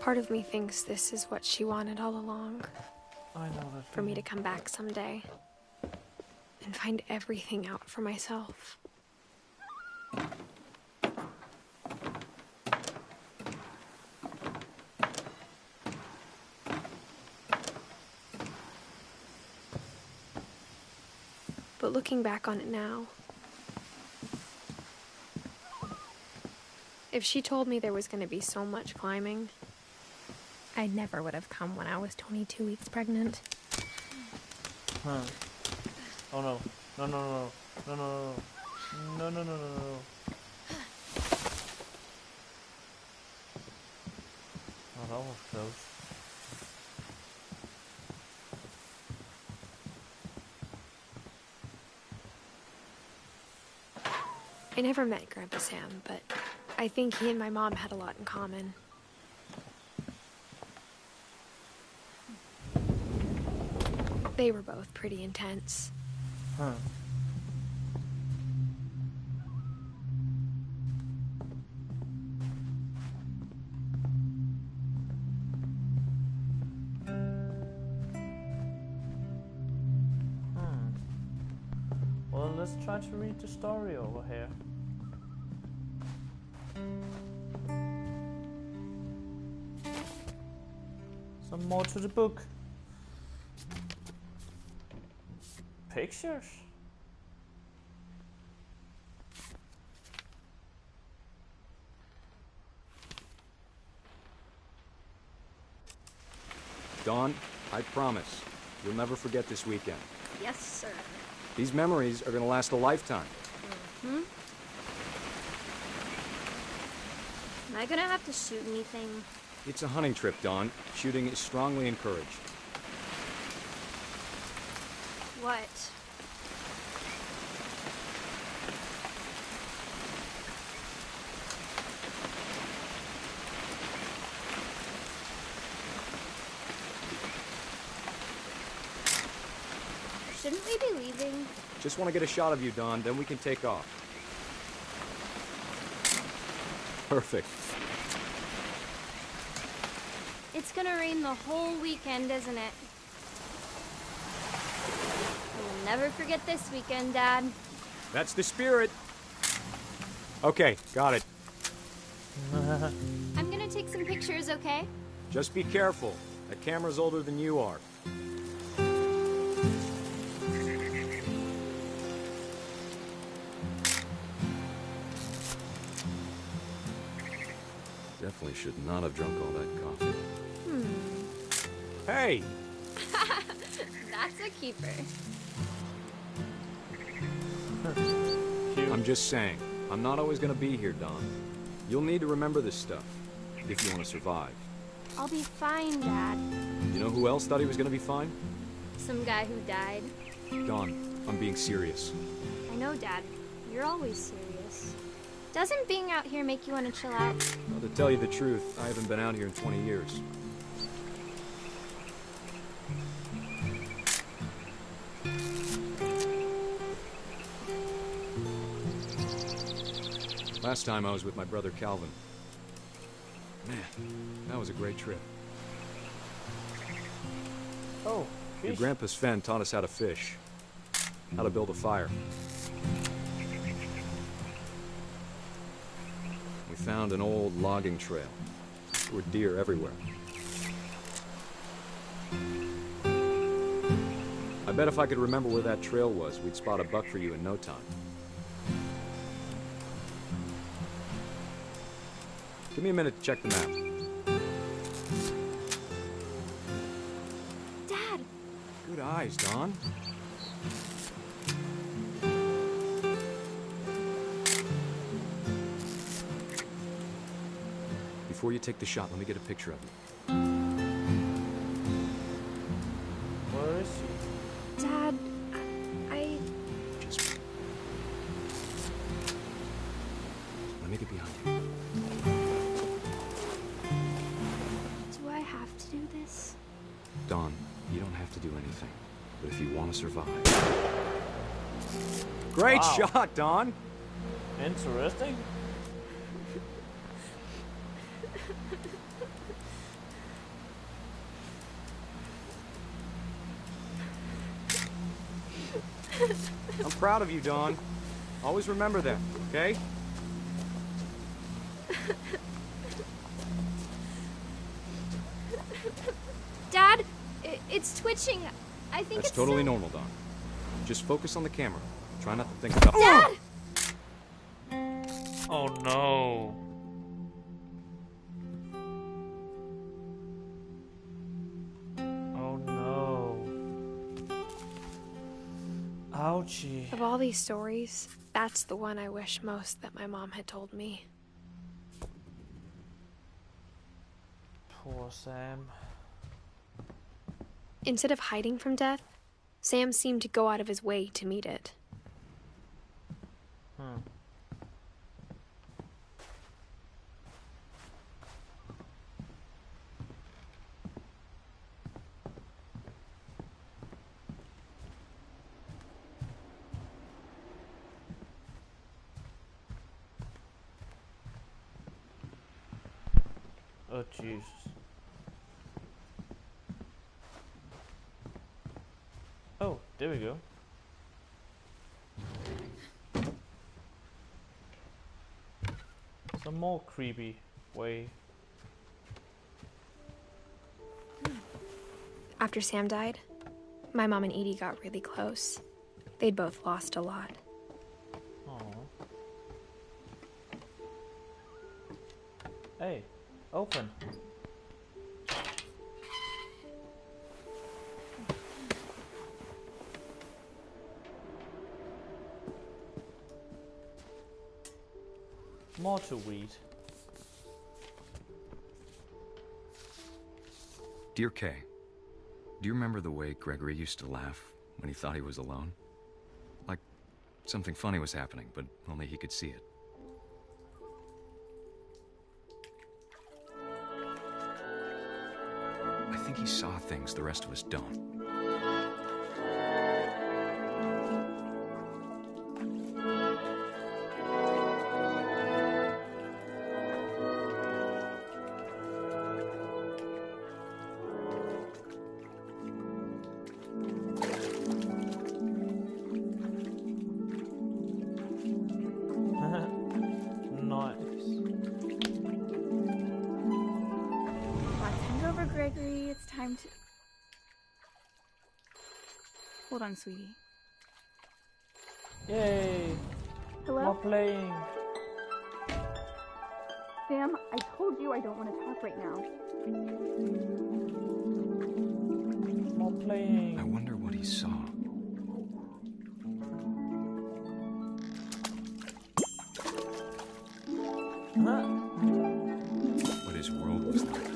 Part of me thinks this is what she wanted all along. I know that. For me to come back someday and find everything out for myself. But looking back on it now, if she told me there was going to be so much climbing, I never would have come when I was 22 weeks pregnant. Oh no. No, no, no, no, no, no, no, no, no, no, no. Oh, that was close. I never met Grandpa Sam, but I think he and my mom had a lot in common. They were both pretty intense. let's try to read the story over here. Some more to the book. Pictures. Dawn, I promise, you'll never forget this weekend. Yes, sir. These memories are gonna last a lifetime. Hmm? Am I gonna have to shoot anything? It's a hunting trip, Dawn. Shooting is strongly encouraged. What? Shouldn't we be leaving? Just want to get a shot of you, Dawn, then we can take off. Perfect. It's gonna rain the whole weekend, isn't it? We'll never forget this weekend, Dad. That's the spirit. Okay, got it. I'm gonna take some pictures, okay? Just be careful. That camera's older than you are. Definitely should not have drunk all that coffee. Hey! That's a keeper. I'm just saying, I'm not always gonna be here, Dawn. You'll need to remember this stuff, if you want to survive. I'll be fine, Dad. You know who else thought he was gonna be fine? Some guy who died. Dawn, I'm being serious. I know, Dad. You're always serious. Doesn't being out here make you want to chill out? Well, to tell you the truth, I haven't been out here in 20 years. Last time I was with my brother Calvin. Man, that was a great trip. Oh, Your fish. grandpa Sven taught us how to fish, how to build a fire. We found an old logging trail. There were deer everywhere. I bet if I could remember where that trail was, we'd spot a buck for you in no time. Give me a minute to check the map. Dad! Good eyes, Dawn. Before you take the shot, let me get a picture of you. Where is she? Dad, I... Just... Let me get behind you. Do I have to do this? Dawn, you don't have to do anything. But if you want to survive... Great Wow. shot, Dawn! Interesting. I'm proud of you, Dawn. Always remember that, okay? Dad, it's twitching. I think That's it's totally so- normal, Dawn. Just focus on the camera. Try not to think about... Dad! Oh no. Oh no. Ouchie. Of all these stories, that's the one I wish most that my mom had told me. Poor Sam. Instead of hiding from death, Sam seemed to go out of his way to meet it. Oh Jesus. Oh, there we go. Some more creepy way. After Sam died, my mom and Edie got really close. They'd both lost a lot. Aww. Hey, open. More to read. Dear Kay, do you remember the way Gregory used to laugh when he thought he was alone? Like something funny was happening, but only he could see it. I think he saw things the rest of us don't. Gregory, it's time to... Hold on, sweetie. Yay! Hello? More playing. Sam, I told you I don't want to talk right now. More playing. I wonder what he saw. Huh? What his world was like.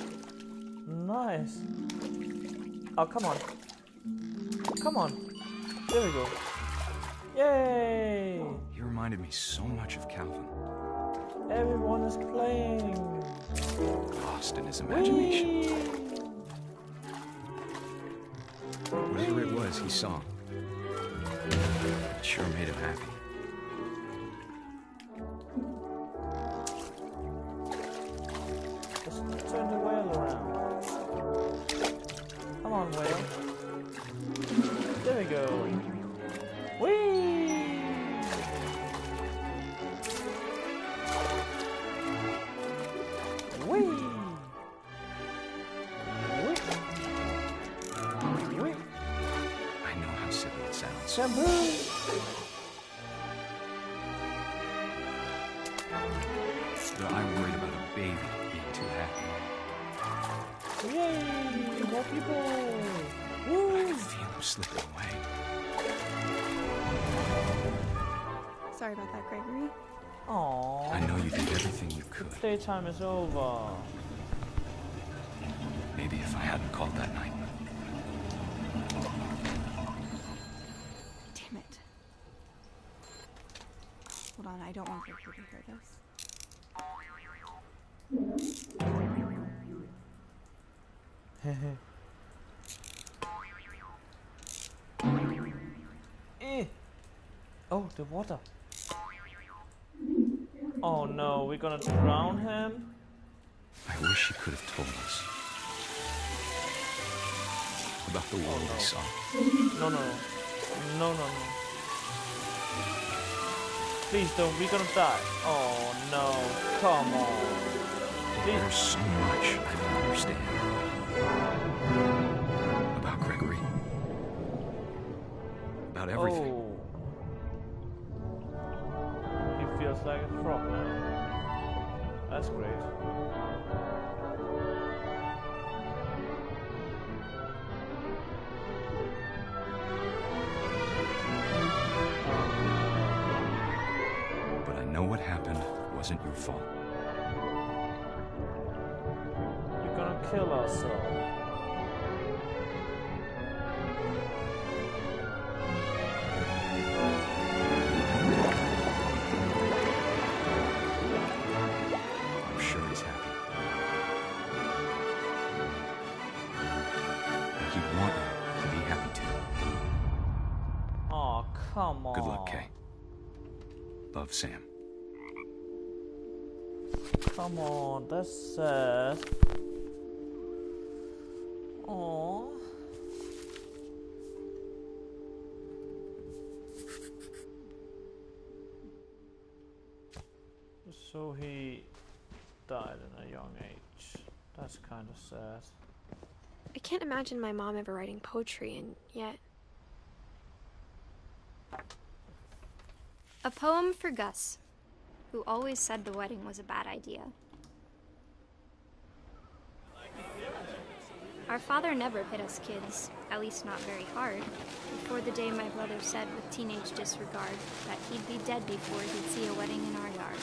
Nice. Oh, come on. Come on. There we go. Yay! He reminded me so much of Calvin. Everyone is playing. Lost in his imagination. Whee! Whatever it was he saw, it sure made him happy. Just turn the wheel around. Come on, whale. There we go. Whee! Whee! Whee! Whee! I know how silly it sounds. Shampoo! But I worried about a baby being too happy. Yay! More people! I Woo! could feel him slipping away. Sorry about that, Gregory. Aww. I know you did everything you could. Playtime is over. Maybe if I hadn't called that night. Damn it. Hold on, I don't want Gregory to hear this. Oh, the water. Oh no, we're gonna drown him? I wish he could have told us about the world he saw. No, no. No, no, no. Please don't, we're gonna die. Oh no, come on. Please. There's so much I don't understand about Gregory. About everything. Oh. He feels like a frog now. That's great. But I know what happened wasn't your fault. We're gonna kill ourselves. I'm sure he's happy. And he'd want you to be happy too. Oh, come on. Good luck, Kay. Love, Sam. Come on, that's sad. Aww. So he died in a young age. That's kind of sad. I can't imagine my mom ever writing poetry, and yet... A poem for Gus, who always said the wedding was a bad idea. Our father never hit us kids, at least not very hard, before the day my brother said with teenage disregard that he'd be dead before he'd see a wedding in our yard.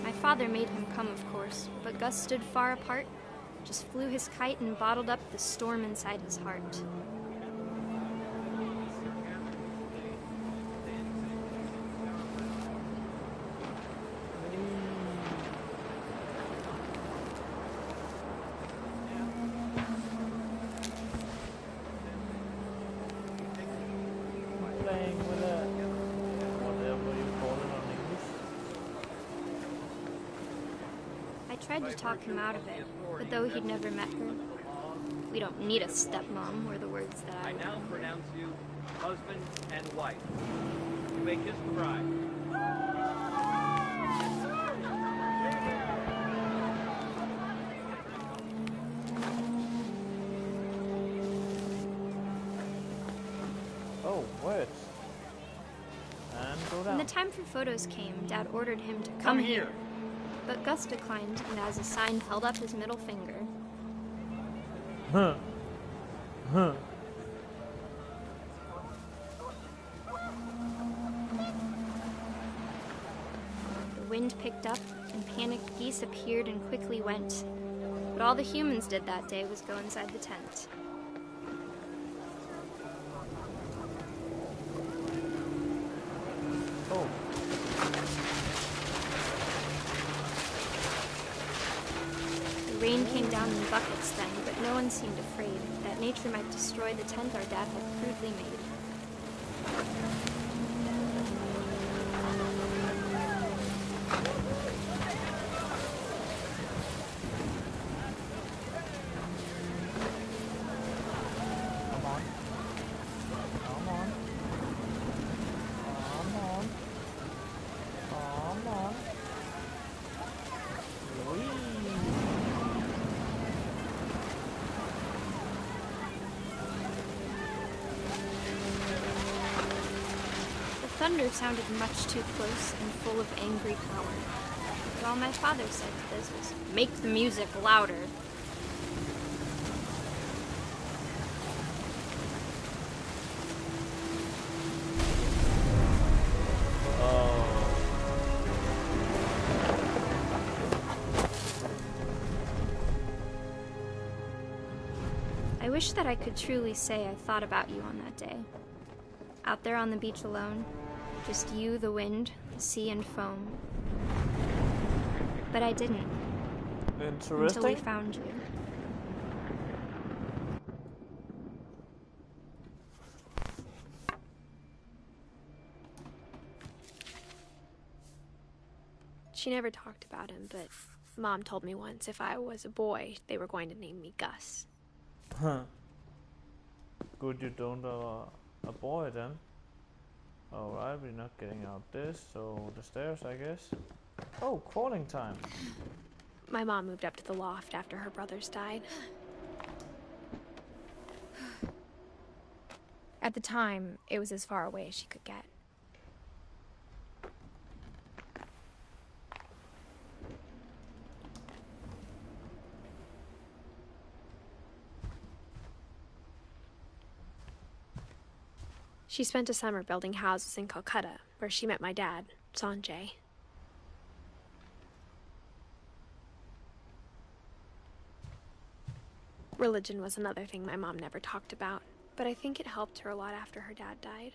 My father made him come, of course, but Gus stood far apart, just flew his kite and bottled up the storm inside his heart. Playing with it. Whatever you call it on English. I tried to talk him out of it, but though he'd never met her, we don't need a stepmom, were the words that I now pronounce you husband and wife. You may kiss the bride. Oh, wait. And go When down. the time for photos came, Dad ordered him to come here. But Gus declined, and as a sign held up his middle finger. Huh. Huh. The wind picked up, and panicked geese appeared and quickly went. But all the humans did that day was go inside the tent. Oh. The rain came down in buckets then, but no one seemed afraid that nature might destroy the tent our dad had crudely made. Come on. Come on. Come on. Come on. Whee! The thunder sounded much too close and full of angry power. But all my father said to this was, "Make the music louder." I wish that I could truly say I thought about you on that day. Out there on the beach alone, just you, the wind, the sea, and foam. But I didn't. Until we Interesting. found you. She never talked about him, but Mom told me once if I was a boy, they were going to name me Gus. Huh. Good you don't have a boy then. Alright, we're not getting out this, so the stairs, I guess. Oh, crawling time. My mom moved up to the loft after her brothers died. At the time, it was as far away as she could get. She spent a summer building houses in Calcutta, where she met my dad, Sanjay. Religion was another thing my mom never talked about, but I think it helped her a lot after her dad died.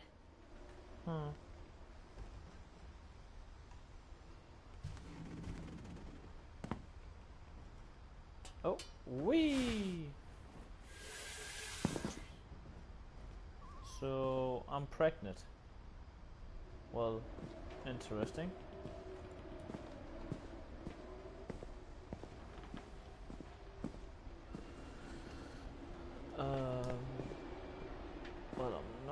Oh, wee! So, I'm pregnant. Well, interesting.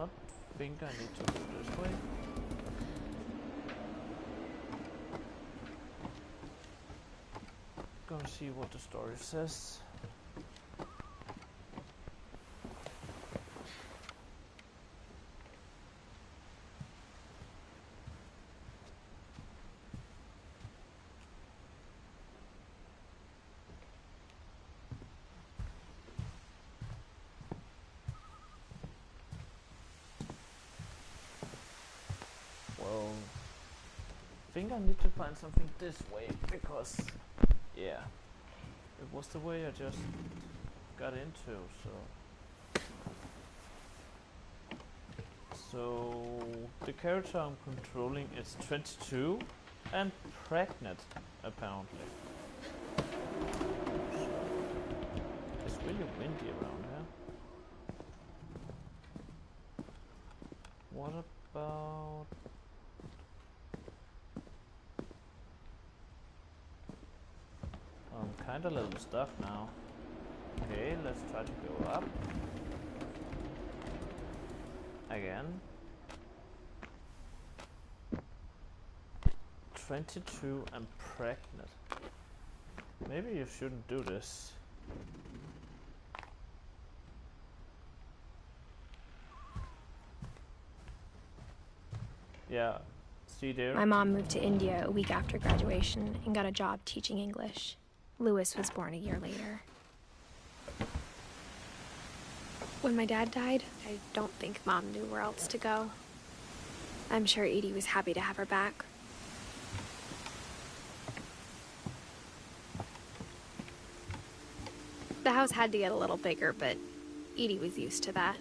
not think I need to go this way. Gonna see what the story says. Well, I think I need to find something this way because, yeah, it was the way I just got into, so the character I'm controlling is 22 and pregnant, apparently. It's really windy around here. What about... I'm kinda a little stuck now. Okay, let's try to go up. Again. 22 and pregnant. Maybe you shouldn't do this. Yeah, see there? My mom moved to India a week after graduation and got a job teaching English. Lewis was born a year later. When my dad died, I don't think Mom knew where else to go. I'm sure Edie was happy to have her back. The house had to get a little bigger, but Edie was used to that.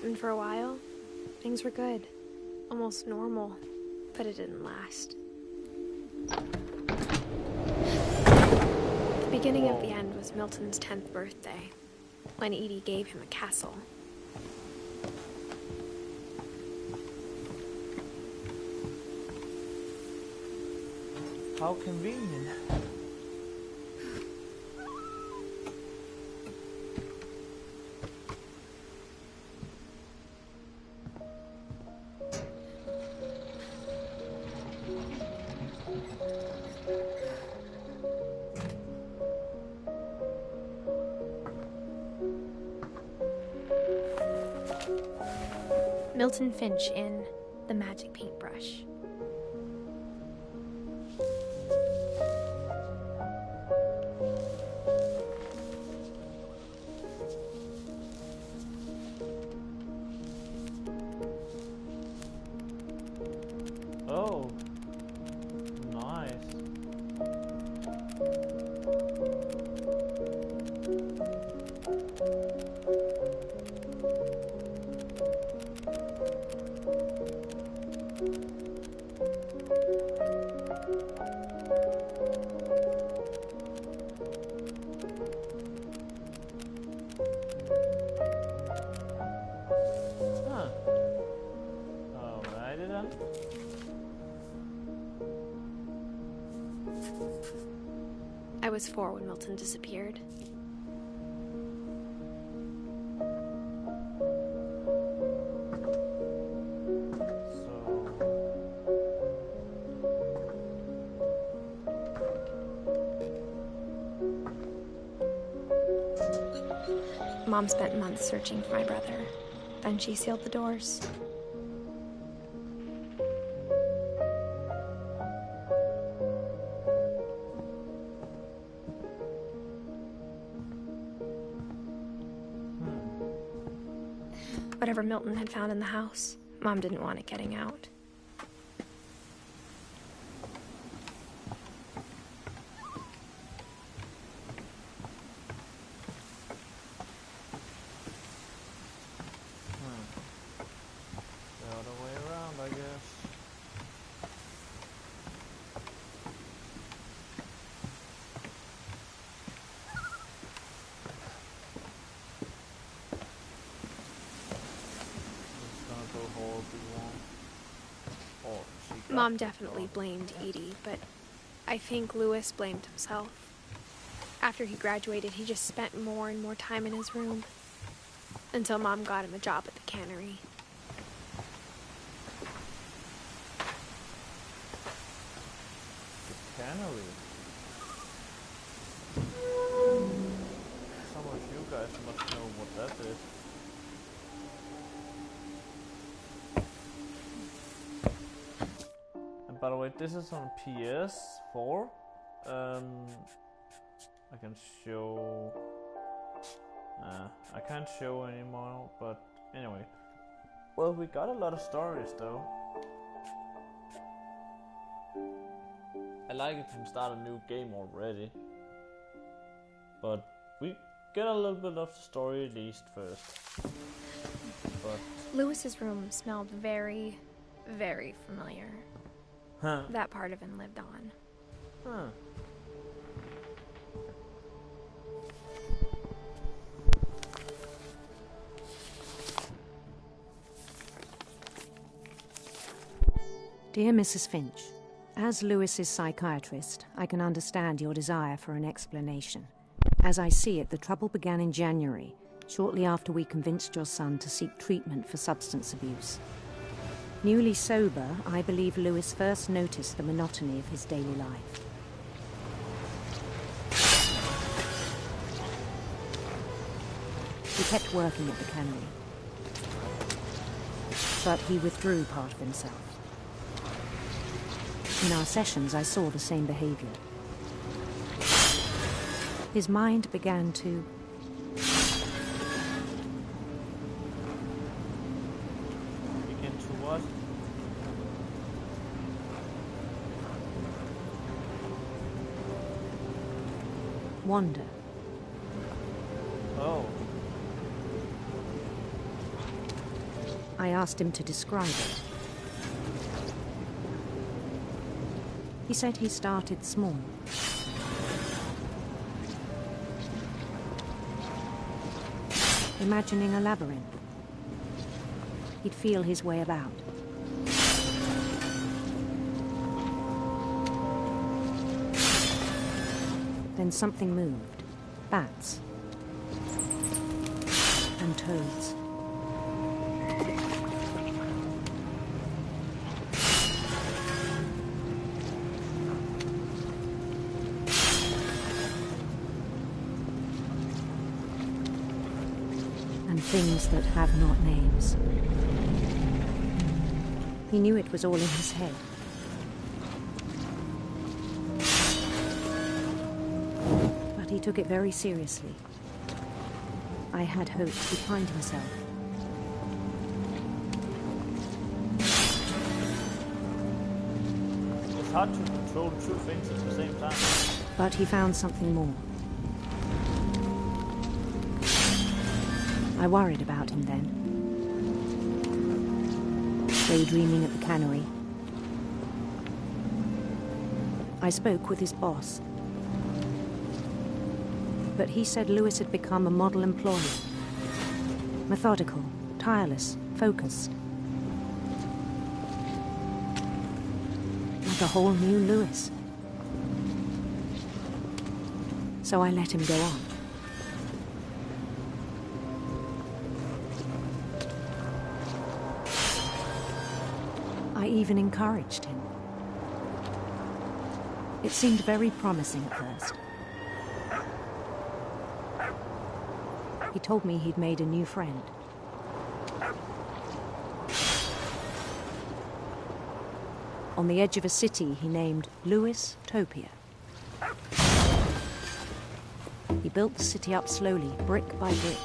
And for a while, things were good. Almost normal, but it didn't last. The beginning of the end was Milton's 10th birthday, when Edie gave him a castle. How convenient. Milton Finch in The Magic Paintbrush. Oh, nice. Huh. Alrighty then. I was 4 when Milton disappeared. Mom spent months searching for my brother. Then she sealed the doors. Whatever Milton had found in the house, Mom didn't want it getting out. The other way around, I guess. It's gonna go horribly wrong. Oh, she got Mom definitely blamed Edie, but I think Lewis blamed himself. After he graduated, he just spent more and more time in his room. Until Mom got him a job at the cannery. The cannery? Some of you guys must know what that is. And by the way, this is on PS4. I can show... I can't show anymore, but anyway. Well, we got a lot of stories though. I like it can start a new game already. But we get a little bit of the story at least first. But Lewis's room smelled very, very familiar. Huh. That part of him lived on. Huh. Dear Mrs. Finch, as Lewis's psychiatrist, I can understand your desire for an explanation. As I see it, the trouble began in January, shortly after we convinced your son to seek treatment for substance abuse. Newly sober, I believe Lewis first noticed the monotony of his daily life. He kept working at the cannery, but he withdrew part of himself. In our sessions, I saw the same behavior. His mind began to begin to what? wander. Oh. I asked him to describe it. He said he started small. Imagining a labyrinth. He'd feel his way about. Then something moved. Bats. And toads. Things that have not names. He knew it was all in his head. But he took it very seriously. I had hoped he'd find himself. It's hard to control two things at the same time. But he found something more. I worried about him then. Daydreaming at the cannery. I spoke with his boss. But he said Lewis had become a model employee. Methodical, tireless, focused. Like a whole new Lewis. So I let him go on. I even encouraged him. It seemed very promising at first. He told me he'd made a new friend. On the edge of a city he named Lewis Topia. He built the city up slowly, brick by brick.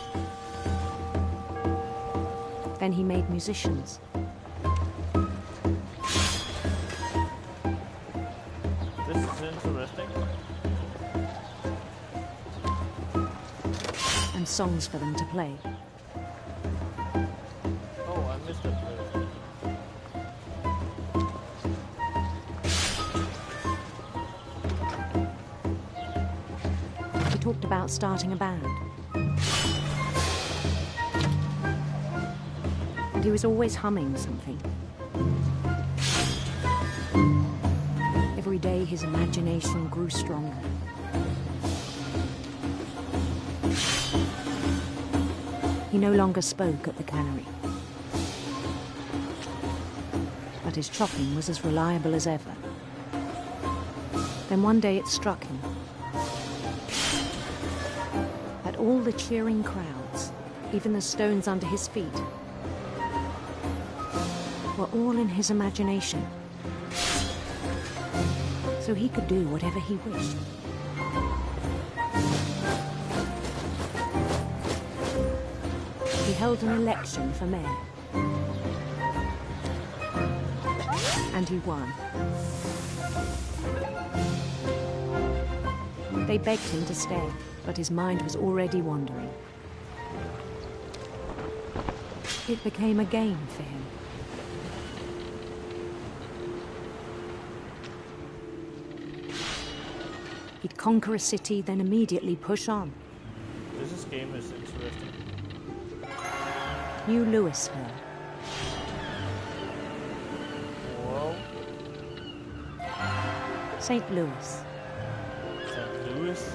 Then he made musicians. And songs for them to play. Oh, I missed that place. He talked about starting a band. And he was always humming something. Every day his imagination grew stronger. He no longer spoke at the cannery. But his chopping was as reliable as ever. Then one day it struck him. At all the cheering crowds, even the stones under his feet, were all in his imagination. So he could do whatever he wished. He held an election for mayor. And he won. They begged him to stay, but his mind was already wandering. It became a game for him. He'd conquer a city, then immediately push on. This game is interesting. New Louisville. Whoa. St. Louis. St. Louis?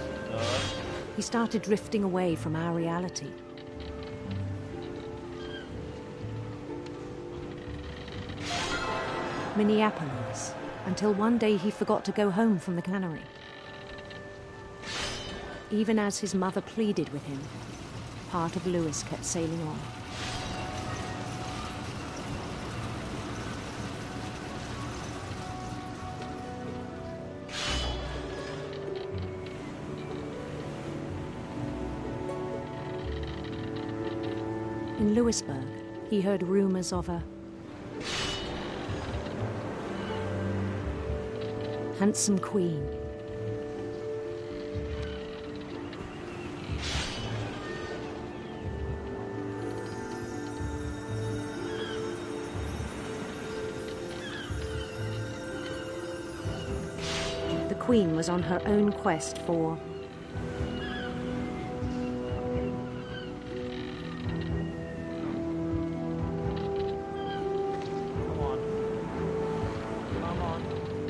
He started drifting away from our reality. Minneapolis, until one day he forgot to go home from the cannery. Even as his mother pleaded with him, part of Louis kept sailing on. In Louisburg, he heard rumors of a handsome queen. The queen was on her own quest for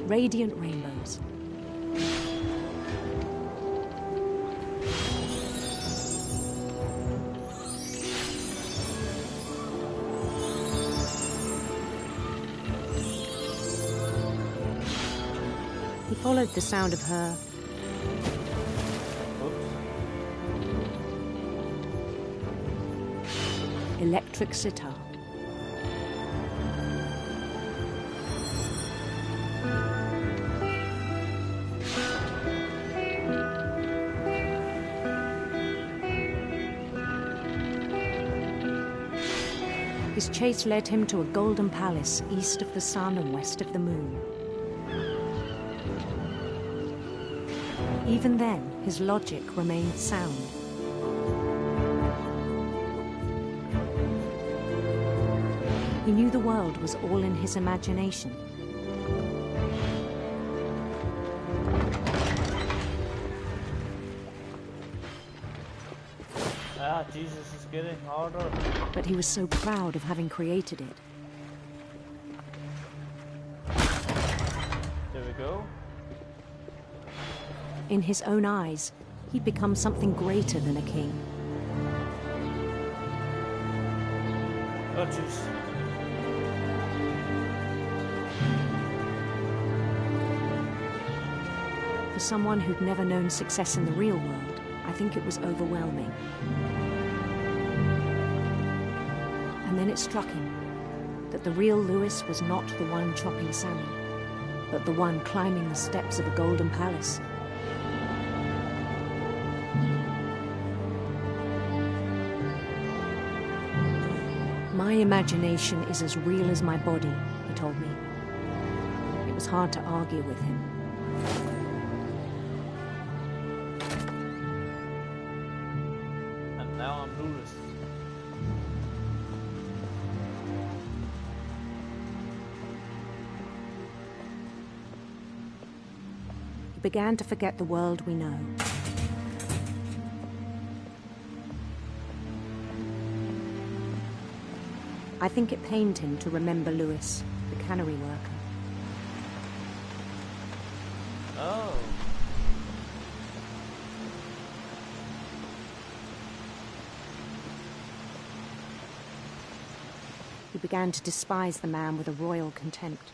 radiant rainbows. He followed the sound of her electric sitar. His chase led him to a golden palace east of the sun and west of the moon. Even then, his logic remained sound. He knew the world was all in his imagination. Jesus is getting harder. But he was so proud of having created it. There we go. In his own eyes, he'd become something greater than a king. Oh, jeez. For someone who'd never known success in the real world, I think it was overwhelming. And then it struck him that the real Louis was not the one chopping salmon, but the one climbing the steps of a golden palace. My imagination is as real as my body, he told me. It was hard to argue with him. And now I'm Louis. He began to forget the world we know. I think it pained him to remember Louis, the cannery worker. Oh. He began to despise the man with a royal contempt.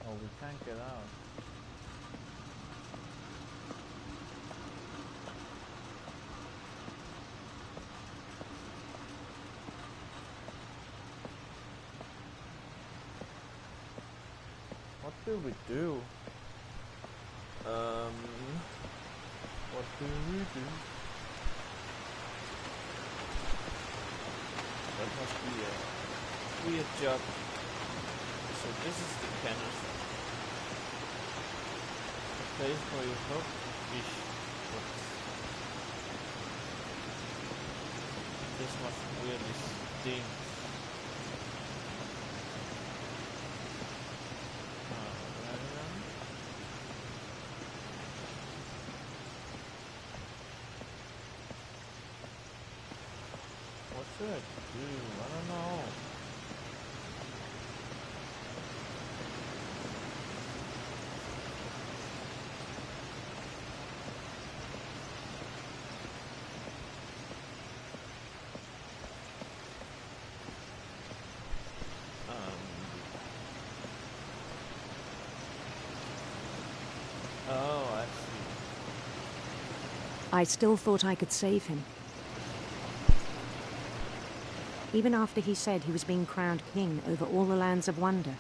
Oh, we can't get out. What do we do? What do we do? That must be a weird job. So this is the canister. A place where you hook fish hooks. This must really stink. What should I do? I don't know. Oh, I see. I still thought I could save him. Even after he said he was being crowned king over all the lands of wonder.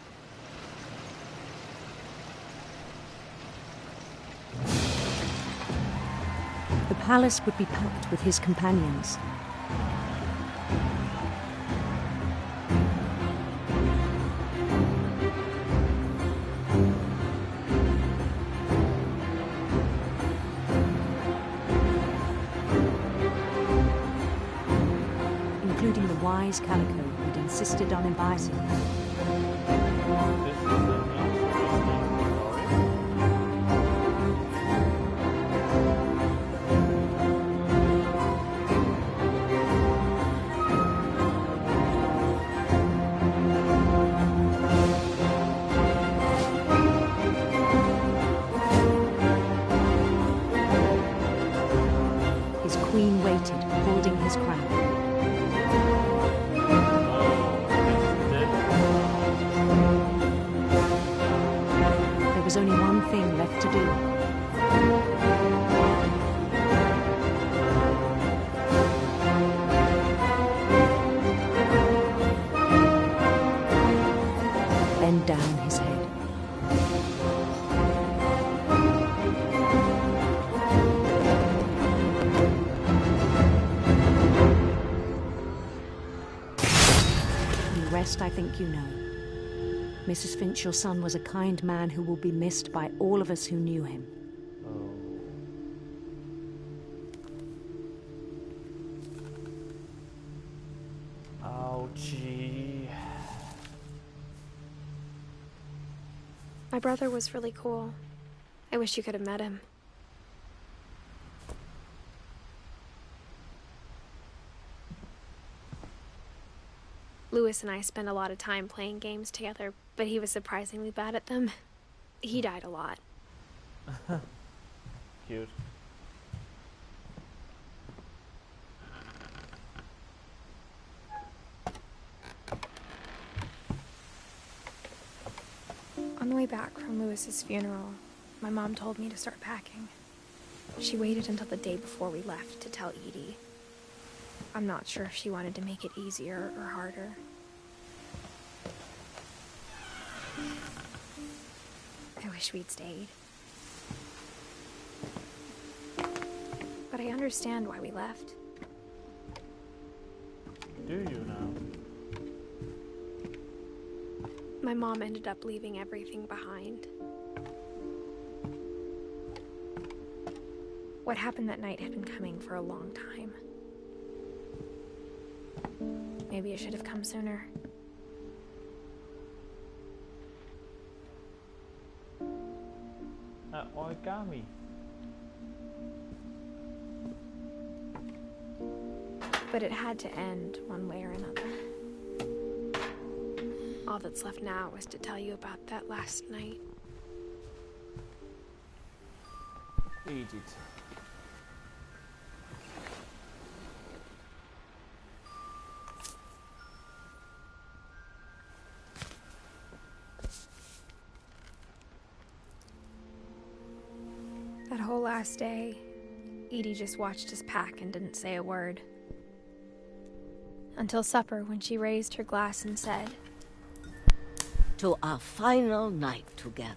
The palace would be packed with his companions. Including the wise Calico who'd insisted on inviting him. This is an interesting His queen waited, holding his crown. There was only one thing left to do. Bend down his head. The rest I think you know. Mrs. Finch, your son was a kind man who will be missed by all of us who knew him. Ouchie. My brother was really cool. I wish you could have met him. Lewis and I spent a lot of time playing games together, but he was surprisingly bad at them. He died a lot. Cute. On the way back from Lewis's funeral, my mom told me to start packing. She waited until the day before we left to tell Edie. I'm not sure if she wanted to make it easier or harder. I wish we'd stayed. But I understand why we left. Do you now? My mom ended up leaving everything behind. What happened that night had been coming for a long time. Maybe it should have come sooner. Origami. But it had to end one way or another. All that's left now is to tell you about that last night. Edith. That whole last day, Edie just watched us pack and didn't say a word. Until supper, when she raised her glass and said, "To our final night together,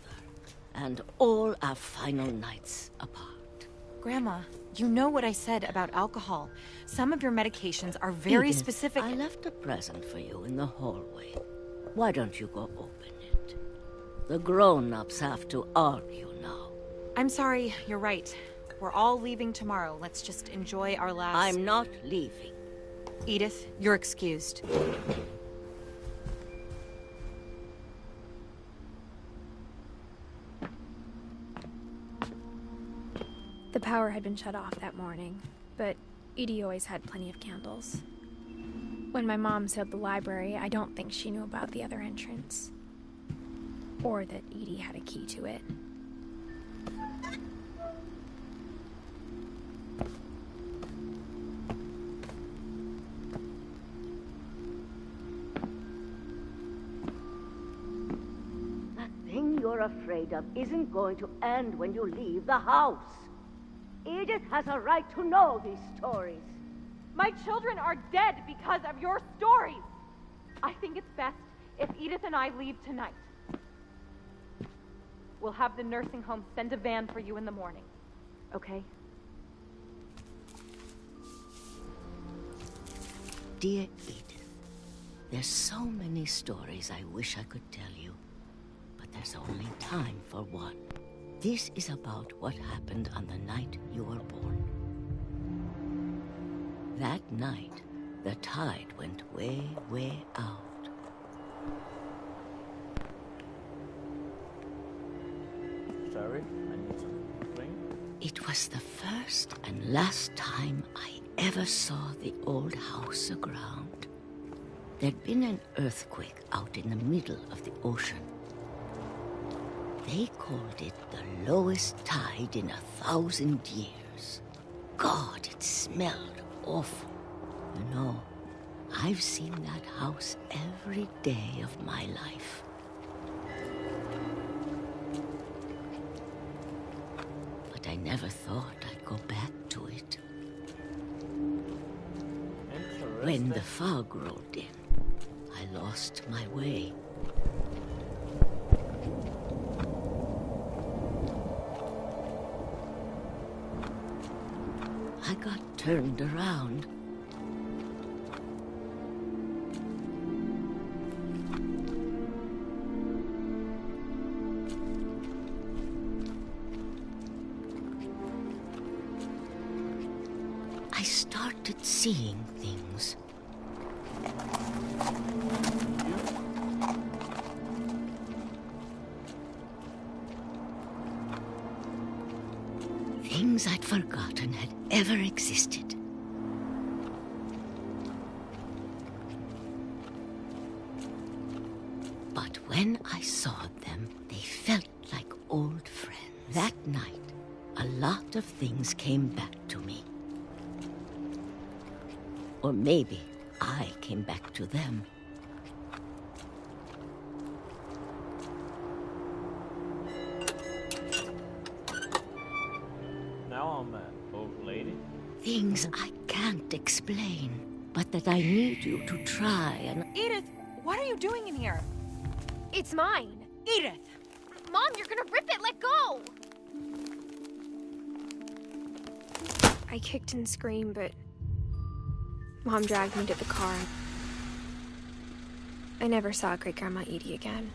and all our final nights apart." Grandma, you know what I said about alcohol. Some of your medications are very Edith, specific. I left a present for you in the hallway. Why don't you go open it? The grown-ups have to argue now. I'm sorry, you're right. We're all leaving tomorrow. Let's just enjoy our last... I'm not leaving. Edith, you're excused. The power had been shut off that morning, but Edie always had plenty of candles. When my mom sealed the library, I don't think she knew about the other entrance. Or that Edie had a key to it. That thing you're afraid of isn't going to end when you leave the house. Edith has a right to know these stories. My children are dead because of your stories. I think it's best if Edith and I leave tonight. We'll have the nursing home send a van for you in the morning, okay? Dear Edith, there's so many stories I wish I could tell you, but there's only time for one. This is about what happened on the night you were born. That night, the tide went way, way out. Sorry, I need some drink. It was the first and last time I ever saw the old house aground. There'd been an earthquake out in the middle of the ocean. They called it the lowest tide in 1,000 years. God, it smelled awful. You know, I've seen that house every day of my life. But I never thought I'd go back to it. When the fog rolled in, I lost my way. I got turned around. I started seeing things. Things I'd forgotten had ever existed. But when I saw them, they felt like old friend. That night, a lot of things came back to me. Or maybe I came back to them. Now I'm an old lady. Things I can't explain, but that I need you to try and... Edith, what are you doing in here? It's mine. Edith! Mom, you're gonna rip it! Let go! I kicked and screamed, but Mom dragged me to the car. I never saw Great-Grandma Edie again.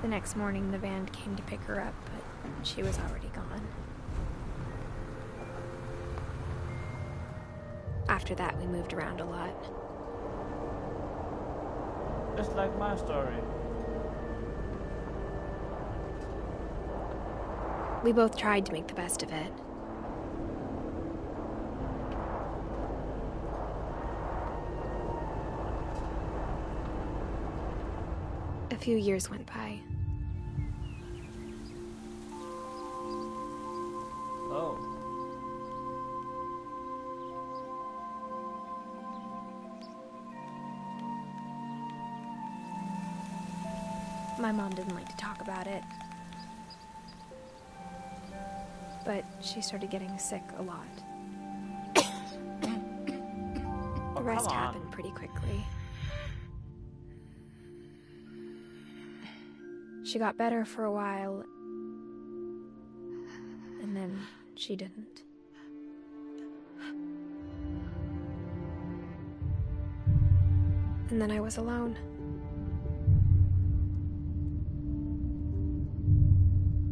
The next morning, the van came to pick her up, but she was already gone. After that, we moved around a lot. It's like my story. We both tried to make the best of it. A few years went by. Oh. My mom didn't like to talk about it. But she started getting sick a lot. The rest happened pretty quickly. She got better for a while, and then she didn't. And then I was alone.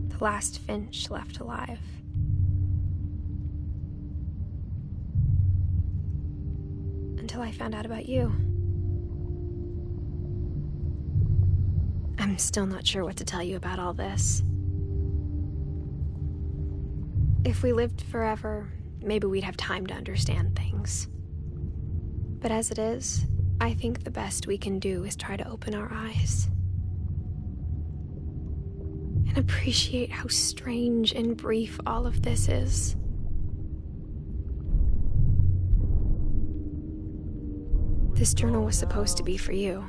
The last Finch left alive. Until I found out about you. I'm still not sure what to tell you about all this. If we lived forever, maybe we'd have time to understand things. But as it is, I think the best we can do is try to open our eyes. And appreciate how strange and brief all of this is. This journal was supposed to be for you.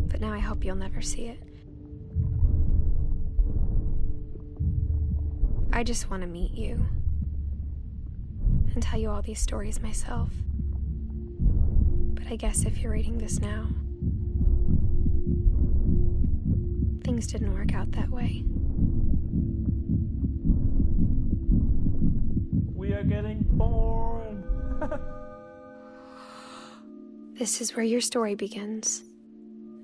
But now I hope you'll never see it. I just want to meet you. And tell you all these stories myself. But I guess if you're reading this now, things didn't work out that way. We are getting born. This is where your story begins.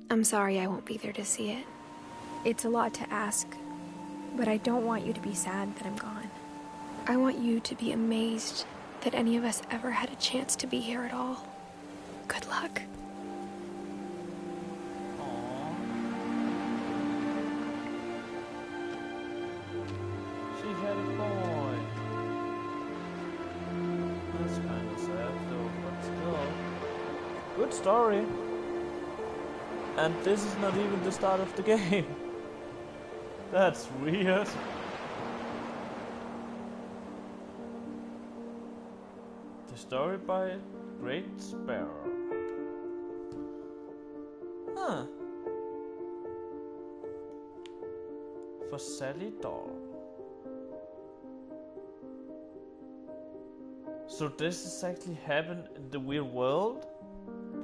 I'm sorry I won't be there to see it. It's a lot to ask, but I don't want you to be sad that I'm gone. I want you to be amazed that any of us ever had a chance to be here at all. Good luck. She had a boy. That's kind of sad though, but still. Good story. And this is not even the start of the game. That's weird. The story by Great Sparrow. Huh. For Sally Doll. So this is actually happened in the real world?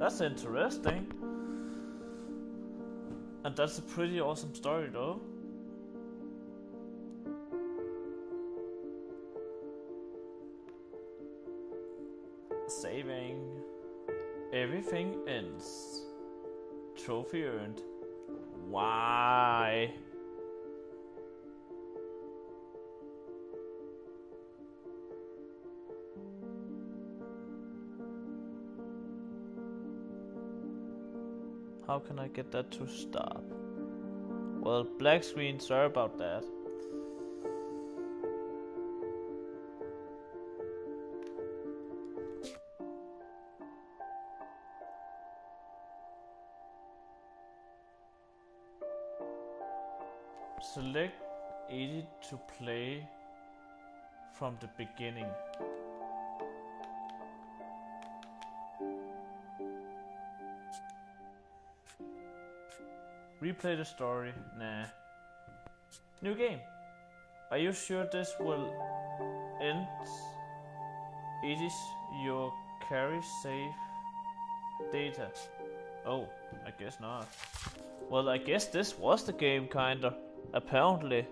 That's interesting. And that's a pretty awesome story though. Saving. Everything ends. Trophy earned. Why? How can I get that to stop? Well, black screen, sorry about that. Select Edith to play from the beginning. Replay the story. Nah. New game. Are you sure this will end? Edith, your carry save data. Oh, I guess not. Well, I guess this was the game, kinda. Apparently.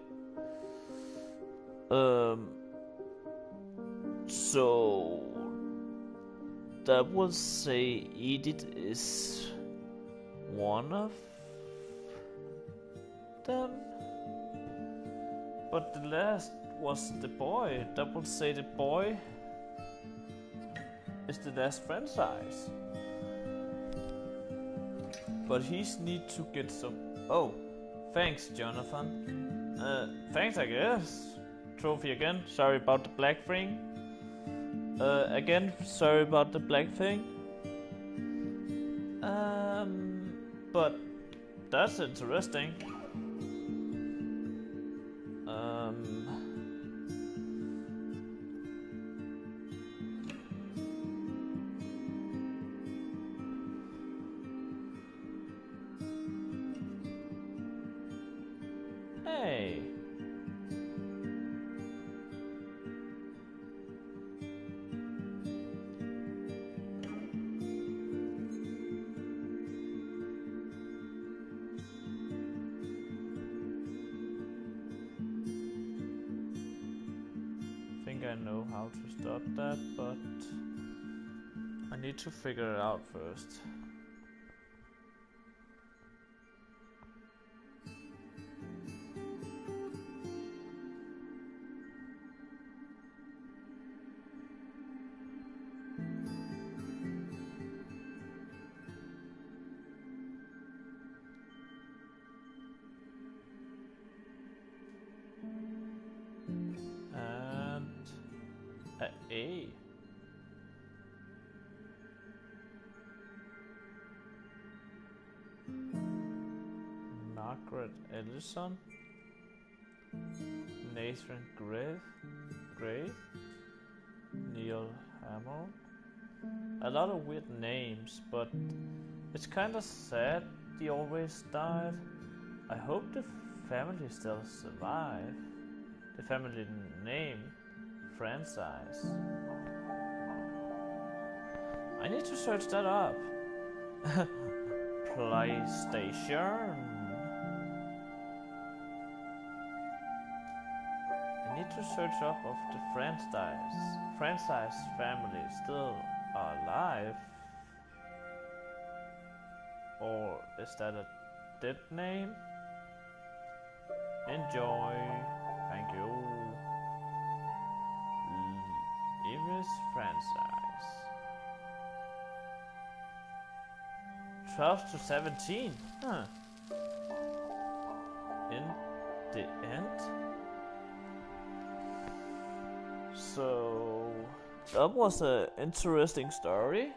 So that would say Edith is one of them. But the last was the boy. That would say the boy is the last franchise. But he's need to get some... Oh, thanks, Jonathan. Thanks, I guess. Trophy again. Sorry about the black thing. Again, sorry about the black thing. But that's interesting. Hey. I know how to stop that, but I need to figure it out first. A. Margaret Ellison, Nathan Gray, Neil Hamill. A lot of weird names, but it's kind of sad they always died. I hope the family still survive. The family name. Franchise. I need to search that up. PlayStation. I need to search up of the franchise family still alive. Or is that a dead name? Enjoy. Thank you. Eva's franchise. 12 to 17. Huh. In the end. So that was an interesting story.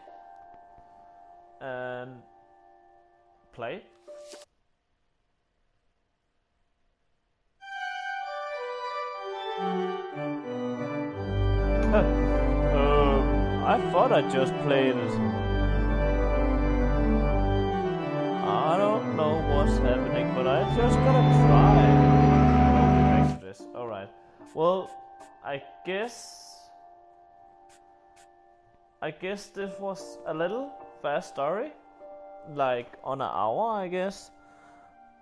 And play. I thought I just played it. I don't know what's happening, but I just gotta try. Oh, thanks for this. Alright. Well, I guess this was a little fast story. Like on an hour, I guess.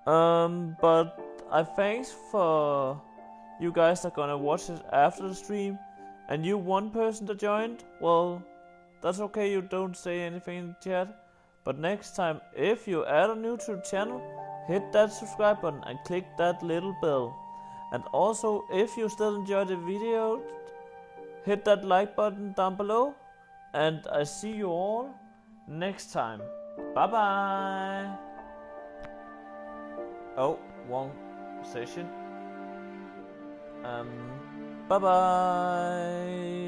But I thanks for you guys that are gonna watch it after the stream. And you one person that joined, well, that's okay, you don't say anything in the chat. But next time, if you add a new to the channel, hit that subscribe button and click that little bell. And also, if you still enjoy the video, hit that like button down below. And I see you all next time. Bye bye. Oh, one session. Bye bye.